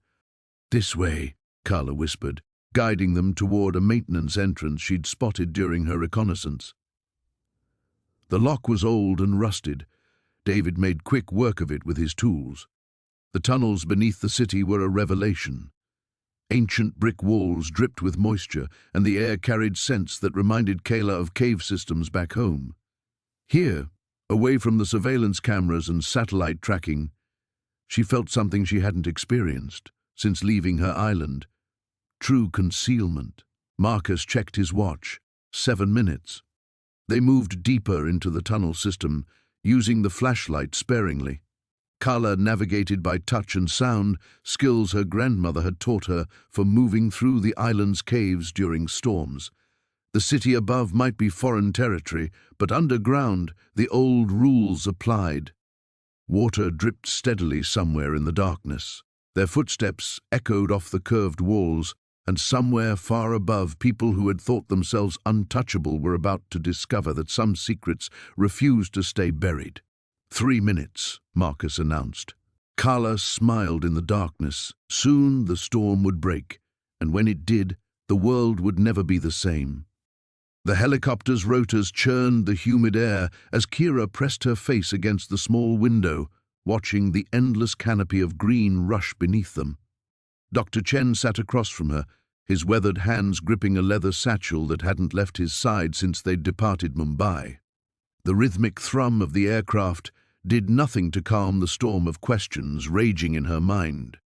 "This way," Carla whispered, guiding them toward a maintenance entrance she'd spotted during her reconnaissance. The lock was old and rusted. David made quick work of it with his tools. The tunnels beneath the city were a revelation. Ancient brick walls dripped with moisture, and the air carried scents that reminded Kayla of cave systems back home. Here, away from the surveillance cameras and satellite tracking, she felt something she hadn't experienced since leaving her island. True concealment. Marcus checked his watch. 7 minutes. They moved deeper into the tunnel system, using the flashlight sparingly. Carla navigated by touch and sound, skills her grandmother had taught her for moving through the island's caves during storms. The city above might be foreign territory, but underground, the old rules applied. Water dripped steadily somewhere in the darkness. Their footsteps echoed off the curved walls, and somewhere far above, people who had thought themselves untouchable were about to discover that some secrets refused to stay buried. 3 minutes, Marcus announced. Carla smiled in the darkness. Soon the storm would break, and when it did, the world would never be the same. The helicopter's rotors churned the humid air as Kira pressed her face against the small window, watching the endless canopy of green rush beneath them. Dr. Chen sat across from her, his weathered hands gripping a leather satchel that hadn't left his side since they'd departed Mumbai. The rhythmic thrum of the aircraft did nothing to calm the storm of questions raging in her mind.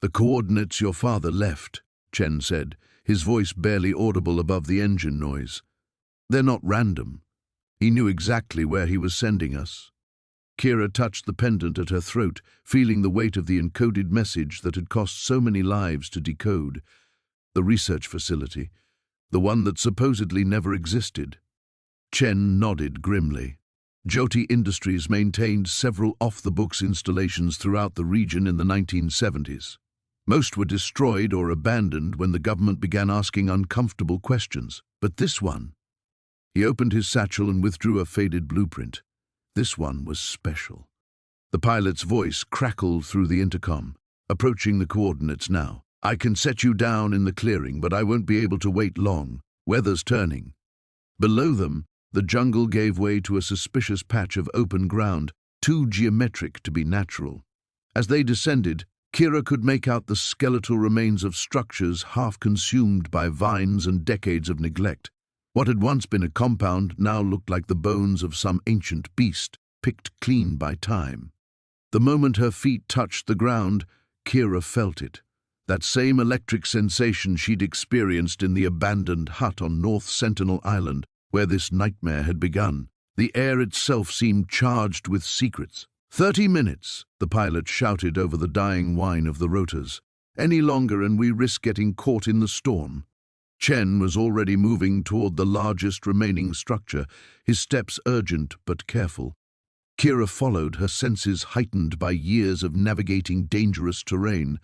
"The coordinates your father left," Chen said, his voice barely audible above the engine noise. "They're not random. He knew exactly where he was sending us." Kira touched the pendant at her throat, feeling the weight of the encoded message that had cost so many lives to decode. The research facility, the one that supposedly never existed. Chen nodded grimly. Jyoti Industries maintained several off-the-books installations throughout the region in the 1970s. Most were destroyed or abandoned when the government began asking uncomfortable questions. But this one... He opened his satchel and withdrew a faded blueprint. This one was special. The pilot's voice crackled through the intercom, approaching the coordinates now. "I can set you down in the clearing, but I won't be able to wait long. Weather's turning." Below them, the jungle gave way to a suspicious patch of open ground, too geometric to be natural. As they descended, Kira could make out the skeletal remains of structures half consumed by vines and decades of neglect. What had once been a compound now looked like the bones of some ancient beast, picked clean by time. The moment her feet touched the ground, Kira felt it. That same electric sensation she'd experienced in the abandoned hut on North Sentinel Island, where this nightmare had begun. The air itself seemed charged with secrets. 30 minutes, the pilot shouted over the dying whine of the rotors. "Any longer and we risk getting caught in the storm." Chen was already moving toward the largest remaining structure, his steps urgent but careful. Kira followed, her senses heightened by years of navigating dangerous terrain.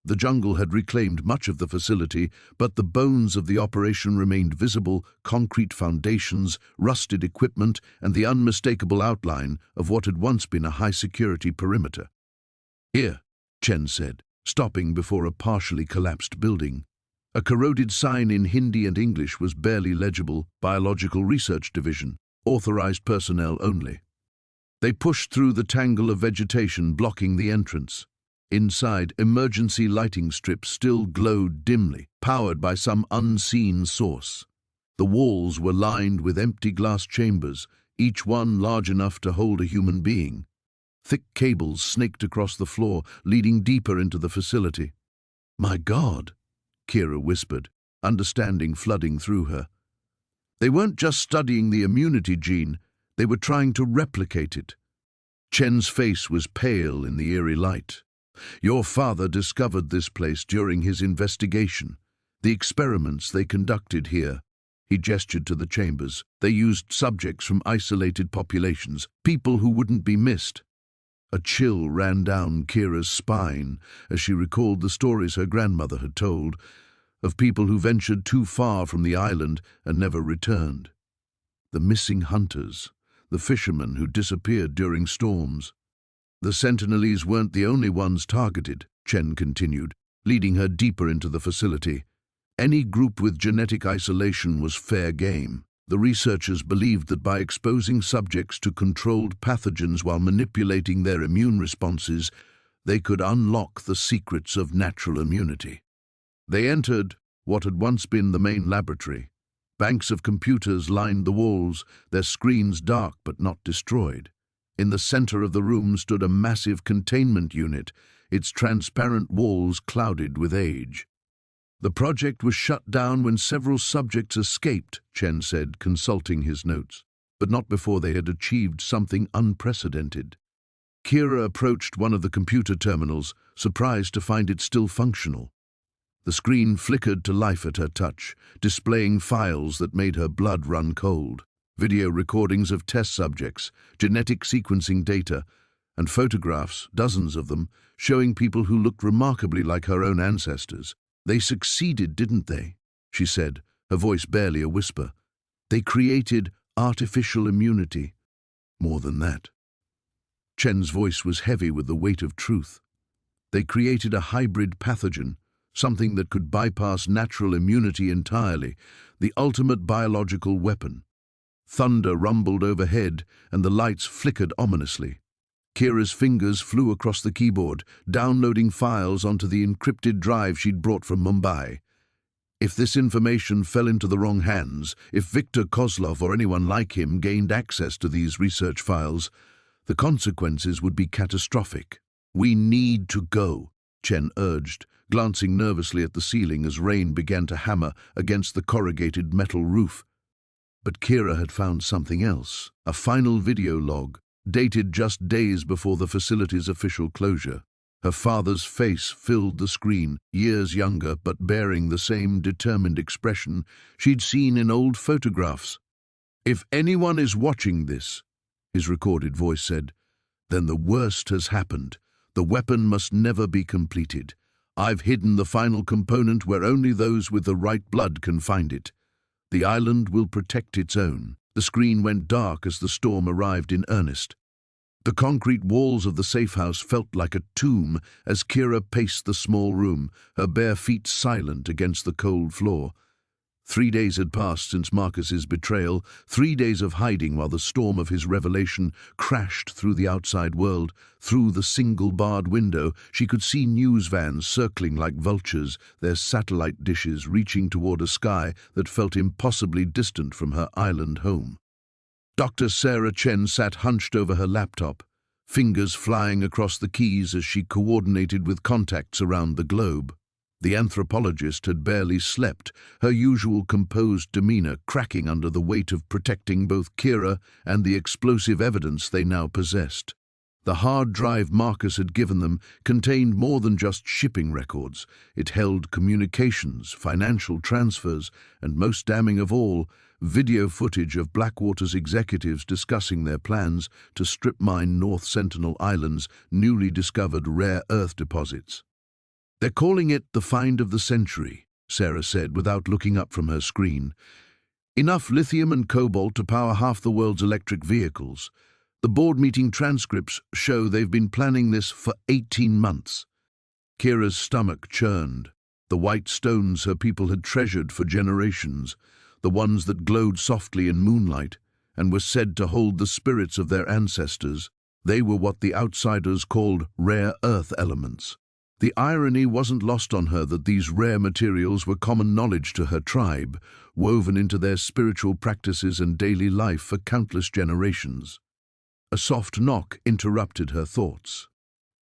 The jungle had reclaimed much of the facility, but the bones of the operation remained visible: concrete foundations, rusted equipment, and the unmistakable outline of what had once been a high-security perimeter. "Here," Chen said, stopping before a partially collapsed building. A corroded sign in Hindi and English was barely legible: Biological Research Division, authorized personnel only. They pushed through the tangle of vegetation blocking the entrance. Inside, emergency lighting strips still glowed dimly, powered by some unseen source. The walls were lined with empty glass chambers, each one large enough to hold a human being. Thick cables snaked across the floor, leading deeper into the facility. "My God," Kira whispered, understanding flooding through her. They weren't just studying the immunity gene, they were trying to replicate it. Chen's face was pale in the eerie light. "Your father discovered this place during his investigation. The experiments they conducted here," he gestured to the chambers, "they used subjects from isolated populations, people who wouldn't be missed." A chill ran down Kira's spine as she recalled the stories her grandmother had told, of people who ventured too far from the island and never returned. The missing hunters, the fishermen who disappeared during storms. "The Sentinelese weren't the only ones targeted," Chen continued, leading her deeper into the facility. "Any group with genetic isolation was fair game. The researchers believed that by exposing subjects to controlled pathogens while manipulating their immune responses, they could unlock the secrets of natural immunity. They entered what had once been the main laboratory. Banks of computers lined the walls, their screens dark but not destroyed. In the center of the room stood a massive containment unit, its transparent walls clouded with age. "The project was shut down when several subjects escaped," Chen said, consulting his notes, "but not before they had achieved something unprecedented." Kira approached one of the computer terminals, surprised to find it still functional. The screen flickered to life at her touch, displaying files that made her blood run cold. Video recordings of test subjects, genetic sequencing data, and photographs, dozens of them, showing people who looked remarkably like her own ancestors. "They succeeded, didn't they?" she said, her voice barely a whisper. "They created artificial immunity." More than that. Chen's voice was heavy with the weight of truth. They created a hybrid pathogen, something that could bypass natural immunity entirely, the ultimate biological weapon. Thunder rumbled overhead, and the lights flickered ominously. Kira's fingers flew across the keyboard, downloading files onto the encrypted drive she'd brought from Mumbai. If this information fell into the wrong hands, if Victor Kozlov or anyone like him gained access to these research files, the consequences would be catastrophic. "We need to go," Chen urged, glancing nervously at the ceiling as rain began to hammer against the corrugated metal roof. But Kira had found something else, a final video log, dated just days before the facility's official closure. Her father's face filled the screen, years younger but bearing the same determined expression she'd seen in old photographs. "If anyone is watching this," his recorded voice said, "then the worst has happened. The weapon must never be completed. I've hidden the final component where only those with the right blood can find it. The island will protect its own." The screen went dark as the storm arrived in earnest. The concrete walls of the safe house felt like a tomb as Kira paced the small room, her bare feet silent against the cold floor. 3 days had passed since Marcus's betrayal, 3 days of hiding while the storm of his revelation crashed through the outside world. Through the single-barred window, she could see news vans circling like vultures, their satellite dishes reaching toward a sky that felt impossibly distant from her island home. Dr. Sarah Chen sat hunched over her laptop, fingers flying across the keys as she coordinated with contacts around the globe. The anthropologist had barely slept, her usual composed demeanor cracking under the weight of protecting both Kira and the explosive evidence they now possessed. The hard drive Marcus had given them contained more than just shipping records. It held communications, financial transfers, and most damning of all, video footage of Blackwater's executives discussing their plans to strip mine North Sentinel Islands' newly discovered rare earth deposits. "They're calling it the find of the century," Sarah said without looking up from her screen. "Enough lithium and cobalt to power half the world's electric vehicles. The board meeting transcripts show they've been planning this for 18 months. Kira's stomach churned. The white stones her people had treasured for generations, the ones that glowed softly in moonlight and were said to hold the spirits of their ancestors, they were what the outsiders called rare earth elements. The irony wasn't lost on her that these rare materials were common knowledge to her tribe, woven into their spiritual practices and daily life for countless generations. A soft knock interrupted her thoughts.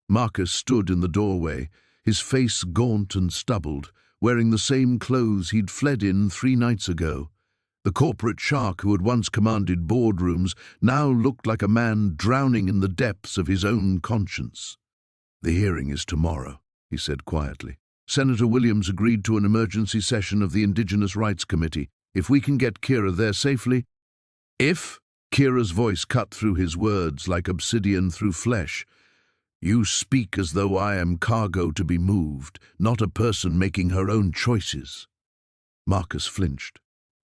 Marcus stood in the doorway, his face gaunt and stubbled, wearing the same clothes he'd fled in 3 nights ago. The corporate shark who had once commanded boardrooms now looked like a man drowning in the depths of his own conscience. "The hearing is tomorrow," he said quietly. "Senator Williams agreed to an emergency session of the Indigenous Rights Committee. If we can get Kira there safely—" "If?" Kira's voice cut through his words like obsidian through flesh. "You speak as though I am cargo to be moved, not a person making her own choices." Marcus flinched.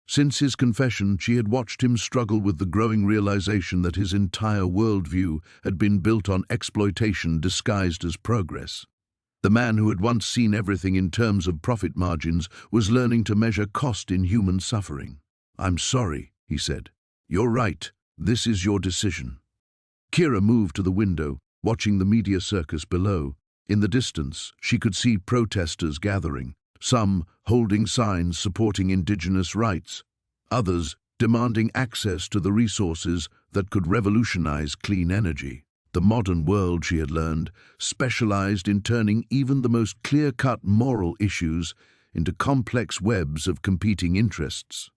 Since his confession, she had watched him struggle with the growing realization that his entire worldview had been built on exploitation disguised as progress. The man who had once seen everything in terms of profit margins was learning to measure cost in human suffering. "I'm sorry," he said. "You're right. This is your decision." Kira moved to the window, watching the media circus below. In the distance, she could see protesters gathering, some holding signs supporting indigenous rights, others demanding access to the resources that could revolutionize clean energy. The modern world, she had learned, specialized in turning even the most clear-cut moral issues into complex webs of competing interests.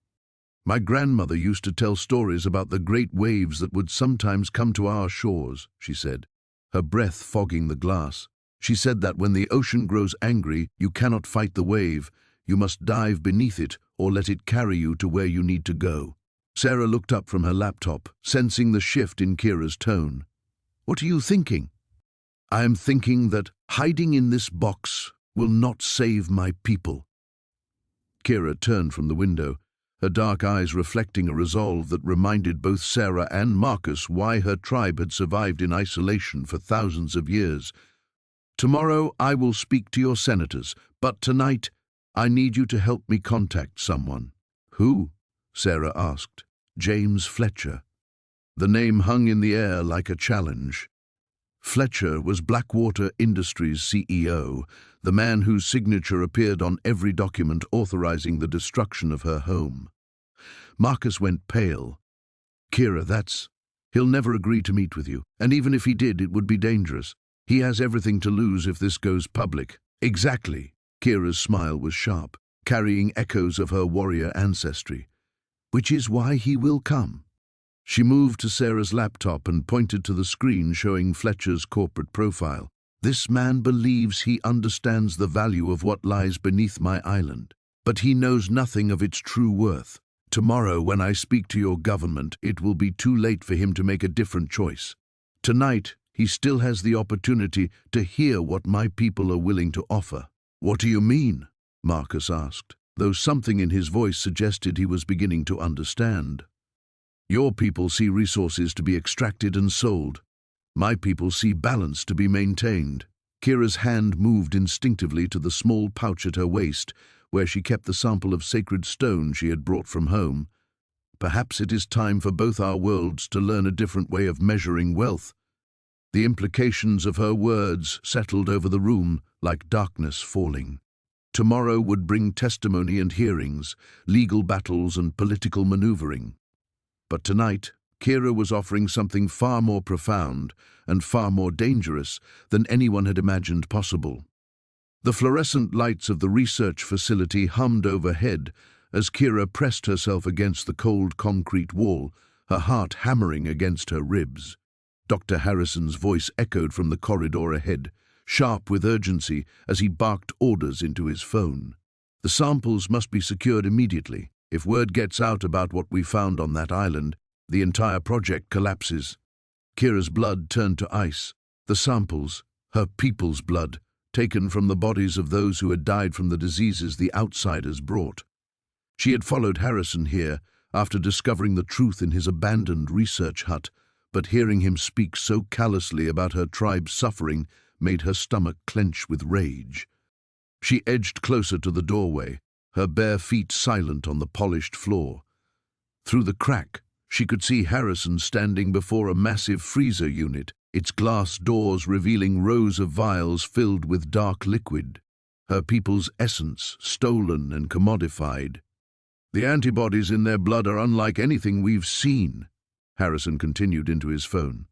"My grandmother used to tell stories about the great waves that would sometimes come to our shores," she said, her breath fogging the glass. She said that when the ocean grows angry, you cannot fight the wave. You must dive beneath it or let it carry you to where you need to go. Sarah looked up from her laptop, sensing the shift in Kira's tone. What are you thinking? I am thinking that hiding in this box will not save my people. Kira turned from the window, her dark eyes reflecting a resolve that reminded both Sarah and Marcus why her tribe had survived in isolation for thousands of years. Tomorrow I will speak to your senators, but tonight I need you to help me contact someone. Who? Sarah asked. James Fletcher. The name hung in the air like a challenge. Fletcher was Blackwater Industries' CEO, the man whose signature appeared on every document authorizing the destruction of her home. Marcus went pale. Kira, he'll never agree to meet with you, and even if he did, it would be dangerous. He has everything to lose if this goes public. Exactly. Kira's smile was sharp, carrying echoes of her warrior ancestry. Which is why he will come. She moved to Sarah's laptop and pointed to the screen showing Fletcher's corporate profile. This man believes he understands the value of what lies beneath my island, but he knows nothing of its true worth. Tomorrow, when I speak to your government, it will be too late for him to make a different choice. Tonight, he still has the opportunity to hear what my people are willing to offer. What do you mean? Marcus asked, though something in his voice suggested he was beginning to understand. Your people see resources to be extracted and sold. My people see balance to be maintained. Kira's hand moved instinctively to the small pouch at her waist, where she kept the sample of sacred stone she had brought from home. Perhaps it is time for both our worlds to learn a different way of measuring wealth. The implications of her words settled over the room like darkness falling. Tomorrow would bring testimony and hearings, legal battles and political maneuvering. But tonight, Kira was offering something far more profound and far more dangerous than anyone had imagined possible. The fluorescent lights of the research facility hummed overhead as Kira pressed herself against the cold concrete wall, her heart hammering against her ribs. Dr. Harrison's voice echoed from the corridor ahead, sharp with urgency as he barked orders into his phone. The samples must be secured immediately. If word gets out about what we found on that island, the entire project collapses. Kira's blood turned to ice. The samples, her people's blood, taken from the bodies of those who had died from the diseases the outsiders brought. She had followed Harrison here after discovering the truth in his abandoned research hut, but hearing him speak so callously about her tribe's suffering made her stomach clench with rage. She edged closer to the doorway, her bare feet silent on the polished floor. Through the crack, she could see Harrison standing before a massive freezer unit, its glass doors revealing rows of vials filled with dark liquid, her people's essence stolen and commodified. The antibodies in their blood are unlike anything we've seen, Harrison continued into his phone.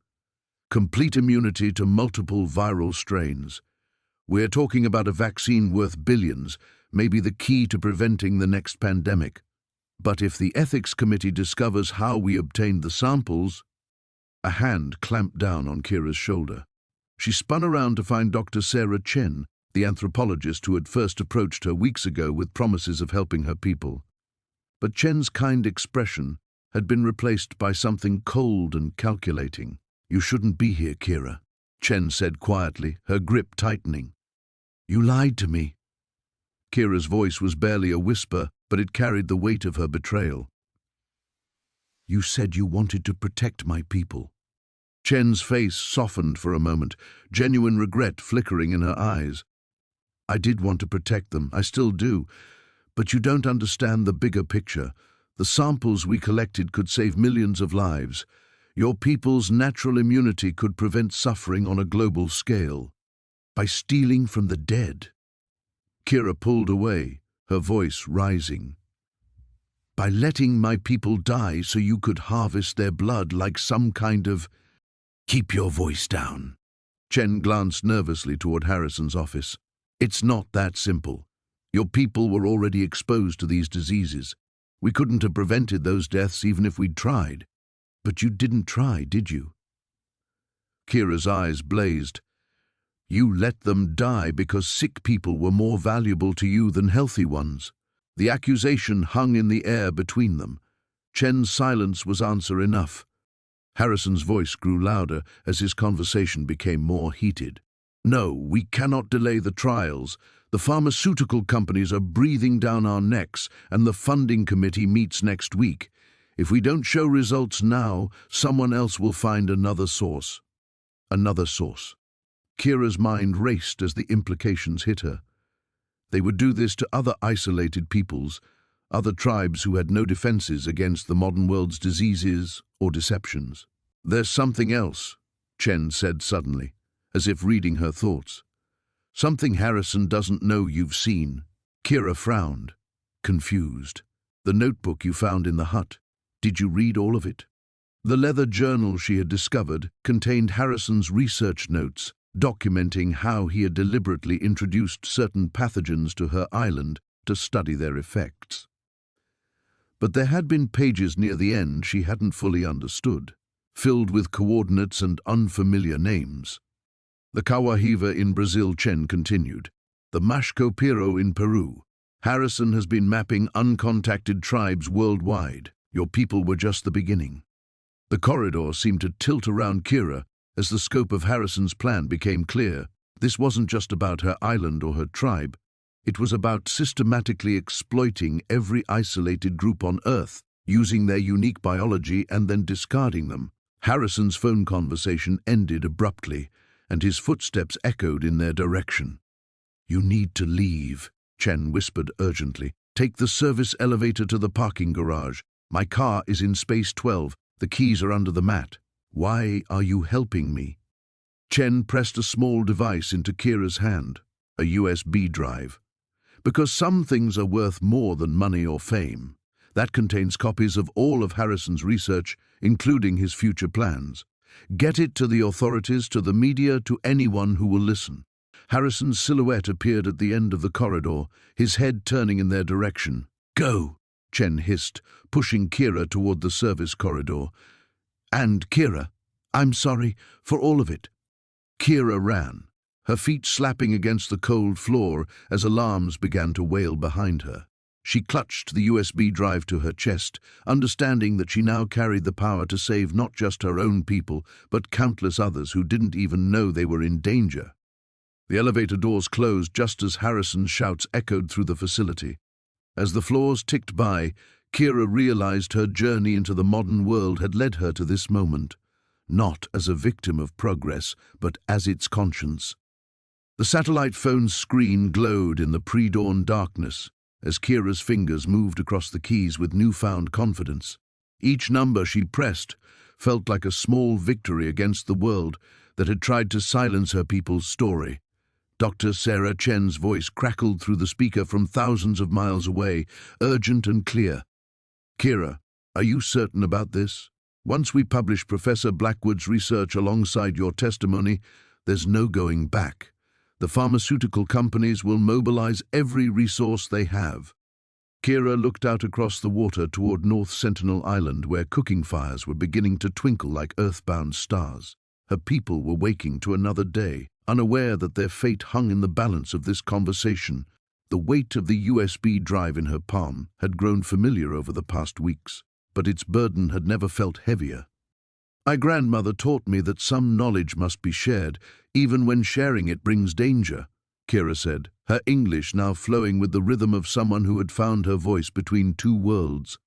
Complete immunity to multiple viral strains. We're talking about a vaccine worth billions, maybe the key to preventing the next pandemic. But if the ethics committee discovers how we obtained the samples... A hand clamped down on Kira's shoulder. She spun around to find Dr. Sarah Chen, the anthropologist who had first approached her weeks ago with promises of helping her people. But Chen's kind expression had been replaced by something cold and calculating. You shouldn't be here, Kira, Chen said quietly, her grip tightening. You lied to me. Kira's voice was barely a whisper, but it carried the weight of her betrayal. You said you wanted to protect my people. Chen's face softened for a moment, genuine regret flickering in her eyes. I did want to protect them, I still do, but you don't understand the bigger picture. The samples we collected could save millions of lives. Your people's natural immunity could prevent suffering on a global scale. By stealing from the dead. Kira pulled away, her voice rising. By letting my people die so you could harvest their blood like some kind of... Keep your voice down. Chen glanced nervously toward Harrison's office. It's not that simple. Your people were already exposed to these diseases. We couldn't have prevented those deaths even if we'd tried. But you didn't try, did you? Kira's eyes blazed. You let them die because sick people were more valuable to you than healthy ones. The accusation hung in the air between them. Chen's silence was answer enough. Harrison's voice grew louder as his conversation became more heated. No, we cannot delay the trials. The pharmaceutical companies are breathing down our necks, and the funding committee meets next week. If we don't show results now, someone else will find another source. Another source. Kira's mind raced as the implications hit her. They would do this to other isolated peoples, other tribes who had no defenses against the modern world's diseases or deceptions. There's something else, Chen said suddenly, as if reading her thoughts. Something Harrison doesn't know you've seen. Kira frowned, confused. The notebook you found in the hut. Did you read all of it? The leather journal she had discovered contained Harrison's research notes, documenting how he had deliberately introduced certain pathogens to her island to study their effects. But there had been pages near the end she hadn't fully understood, filled with coordinates and unfamiliar names. The Kawahiva in Brazil, Chen continued. The Mashco in Peru. Harrison has been mapping uncontacted tribes worldwide. Your people were just the beginning. The corridor seemed to tilt around Kira as the scope of Harrison's plan became clear. This wasn't just about her island or her tribe. It was about systematically exploiting every isolated group on Earth, using their unique biology and then discarding them. Harrison's phone conversation ended abruptly, and his footsteps echoed in their direction. You need to leave, Chen whispered urgently. Take the service elevator to the parking garage. My car is in space 12. The keys are under the mat. Why are you helping me? Chen pressed a small device into Kira's hand, a USB drive. Because some things are worth more than money or fame. That contains copies of all of Harrison's research, including his future plans. Get it to the authorities, to the media, to anyone who will listen. Harrison's silhouette appeared at the end of the corridor, his head turning in their direction. Go, Chen hissed, pushing Kira toward the service corridor. And Kira, I'm sorry for all of it. Kira ran, her feet slapping against the cold floor as alarms began to wail behind her. She clutched the USB drive to her chest, understanding that she now carried the power to save not just her own people, but countless others who didn't even know they were in danger. The elevator doors closed just as Harrison's shouts echoed through the facility. As the floors ticked by, Kira realized her journey into the modern world had led her to this moment, not as a victim of progress, but as its conscience. The satellite phone's screen glowed in the pre-dawn darkness as Kira's fingers moved across the keys with newfound confidence. Each number she pressed felt like a small victory against the world that had tried to silence her people's story. Dr. Sarah Chen's voice crackled through the speaker from thousands of miles away, urgent and clear. Kira, are you certain about this? Once we publish Professor Blackwood's research alongside your testimony, there's no going back. The pharmaceutical companies will mobilize every resource they have. Kira looked out across the water toward North Sentinel Island, where cooking fires were beginning to twinkle like earthbound stars. Her people were waking to another day, unaware that their fate hung in the balance of this conversation. The weight of the USB drive in her palm had grown familiar over the past weeks, but its burden had never felt heavier. My grandmother taught me that some knowledge must be shared, even when sharing it brings danger, Kira said, her English now flowing with the rhythm of someone who had found her voice between two worlds.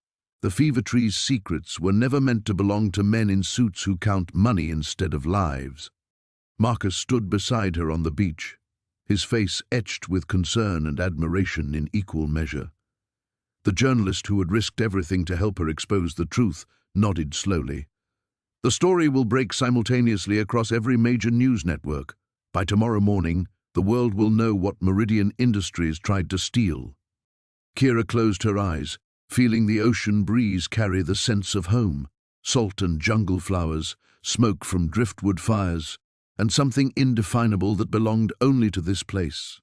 The fever tree's secrets were never meant to belong to men in suits who count money instead of lives. Marcus stood beside her on the beach, his face etched with concern and admiration in equal measure. The journalist who had risked everything to help her expose the truth nodded slowly. The story will break simultaneously across every major news network. By tomorrow morning, the world will know what Meridian Industries tried to steal. Kira closed her eyes, feeling the ocean breeze carry the sense of home, salt and jungle flowers, smoke from driftwood fires, and something indefinable that belonged only to this place.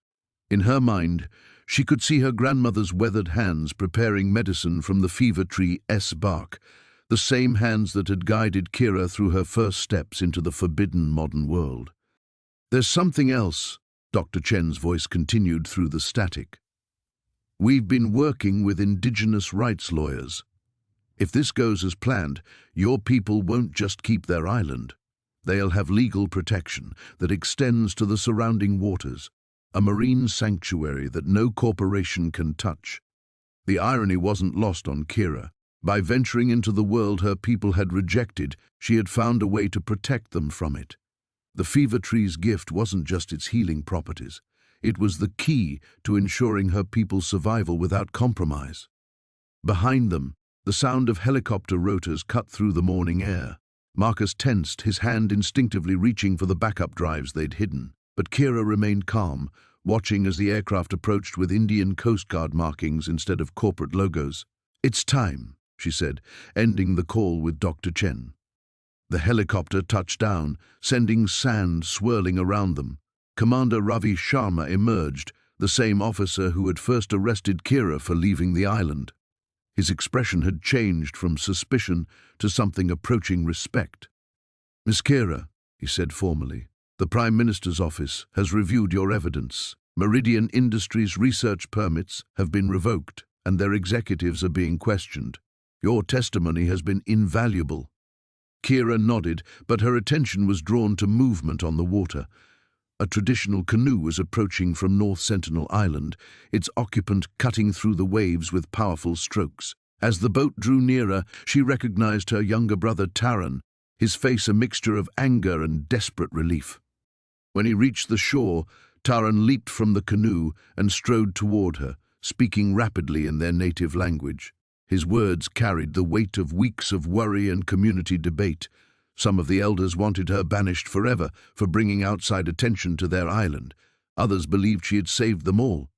In her mind, she could see her grandmother's weathered hands preparing medicine from the fever tree's bark, the same hands that had guided Kira through her first steps into the forbidden modern world. There's something else, Dr. Chen's voice continued through the static. We've been working with indigenous rights lawyers. If this goes as planned, your people won't just keep their island. They'll have legal protection that extends to the surrounding waters, a marine sanctuary that no corporation can touch. The irony wasn't lost on Kira. By venturing into the world her people had rejected, she had found a way to protect them from it. The fever tree's gift wasn't just its healing properties. It was the key to ensuring her people's survival without compromise. Behind them, the sound of helicopter rotors cut through the morning air. Marcus tensed, his hand instinctively reaching for the backup drives they'd hidden. But Kira remained calm, watching as the aircraft approached with Indian Coast Guard markings instead of corporate logos. "It's time," she said, ending the call with Dr. Chen. The helicopter touched down, sending sand swirling around them. Commander Ravi Sharma emerged, the same officer who had first arrested Kira for leaving the island. His expression had changed from suspicion to something approaching respect. "Miss Kira," he said formally, "the Prime Minister's office has reviewed your evidence. Meridian Industries' research permits have been revoked, and their executives are being questioned. Your testimony has been invaluable." Kira nodded, but her attention was drawn to movement on the water. A traditional canoe was approaching from North Sentinel Island, its occupant cutting through the waves with powerful strokes. As the boat drew nearer, she recognized her younger brother Taran, his face a mixture of anger and desperate relief. When he reached the shore, Taran leaped from the canoe and strode toward her, speaking rapidly in their native language. His words carried the weight of weeks of worry and community debate. Some of the elders wanted her banished forever for bringing outside attention to their island. Others believed she had saved them all.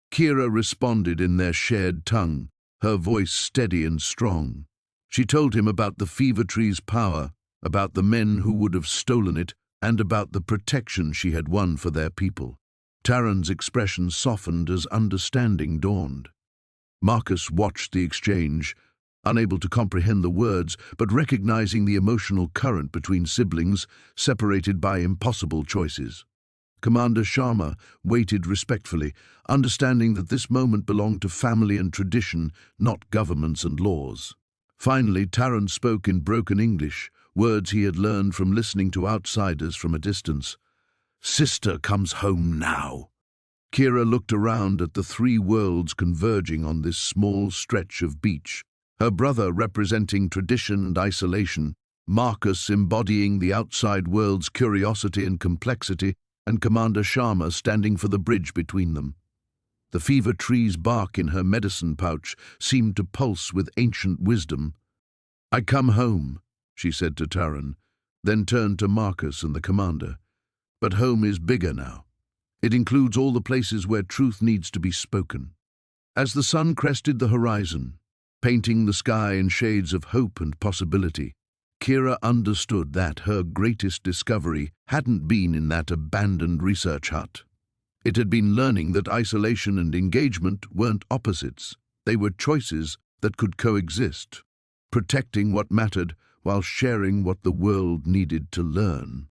Kira responded in their shared tongue, her voice steady and strong. She told him about the fever tree's power, about the men who would have stolen it, and about the protection she had won for their people. Taran's expression softened as understanding dawned. Marcus watched the exchange, unable to comprehend the words, but recognizing the emotional current between siblings separated by impossible choices. Commander Sharma waited respectfully, understanding that this moment belonged to family and tradition, not governments and laws. Finally, Taran spoke in broken English, words he had learned from listening to outsiders from a distance. "Sister comes home now." Kira looked around at the three worlds converging on this small stretch of beach. Her brother representing tradition and isolation, Marcus embodying the outside world's curiosity and complexity, and Commander Sharma standing for the bridge between them. The fever tree's bark in her medicine pouch seemed to pulse with ancient wisdom. "I come home," she said to Taran, then turned to Marcus and the commander. "But home is bigger now. It includes all the places where truth needs to be spoken." As the sun crested the horizon, painting the sky in shades of hope and possibility, Kira understood that her greatest discovery hadn't been in that abandoned research hut. It had been learning that isolation and engagement weren't opposites. They were choices that could coexist, protecting what mattered while sharing what the world needed to learn.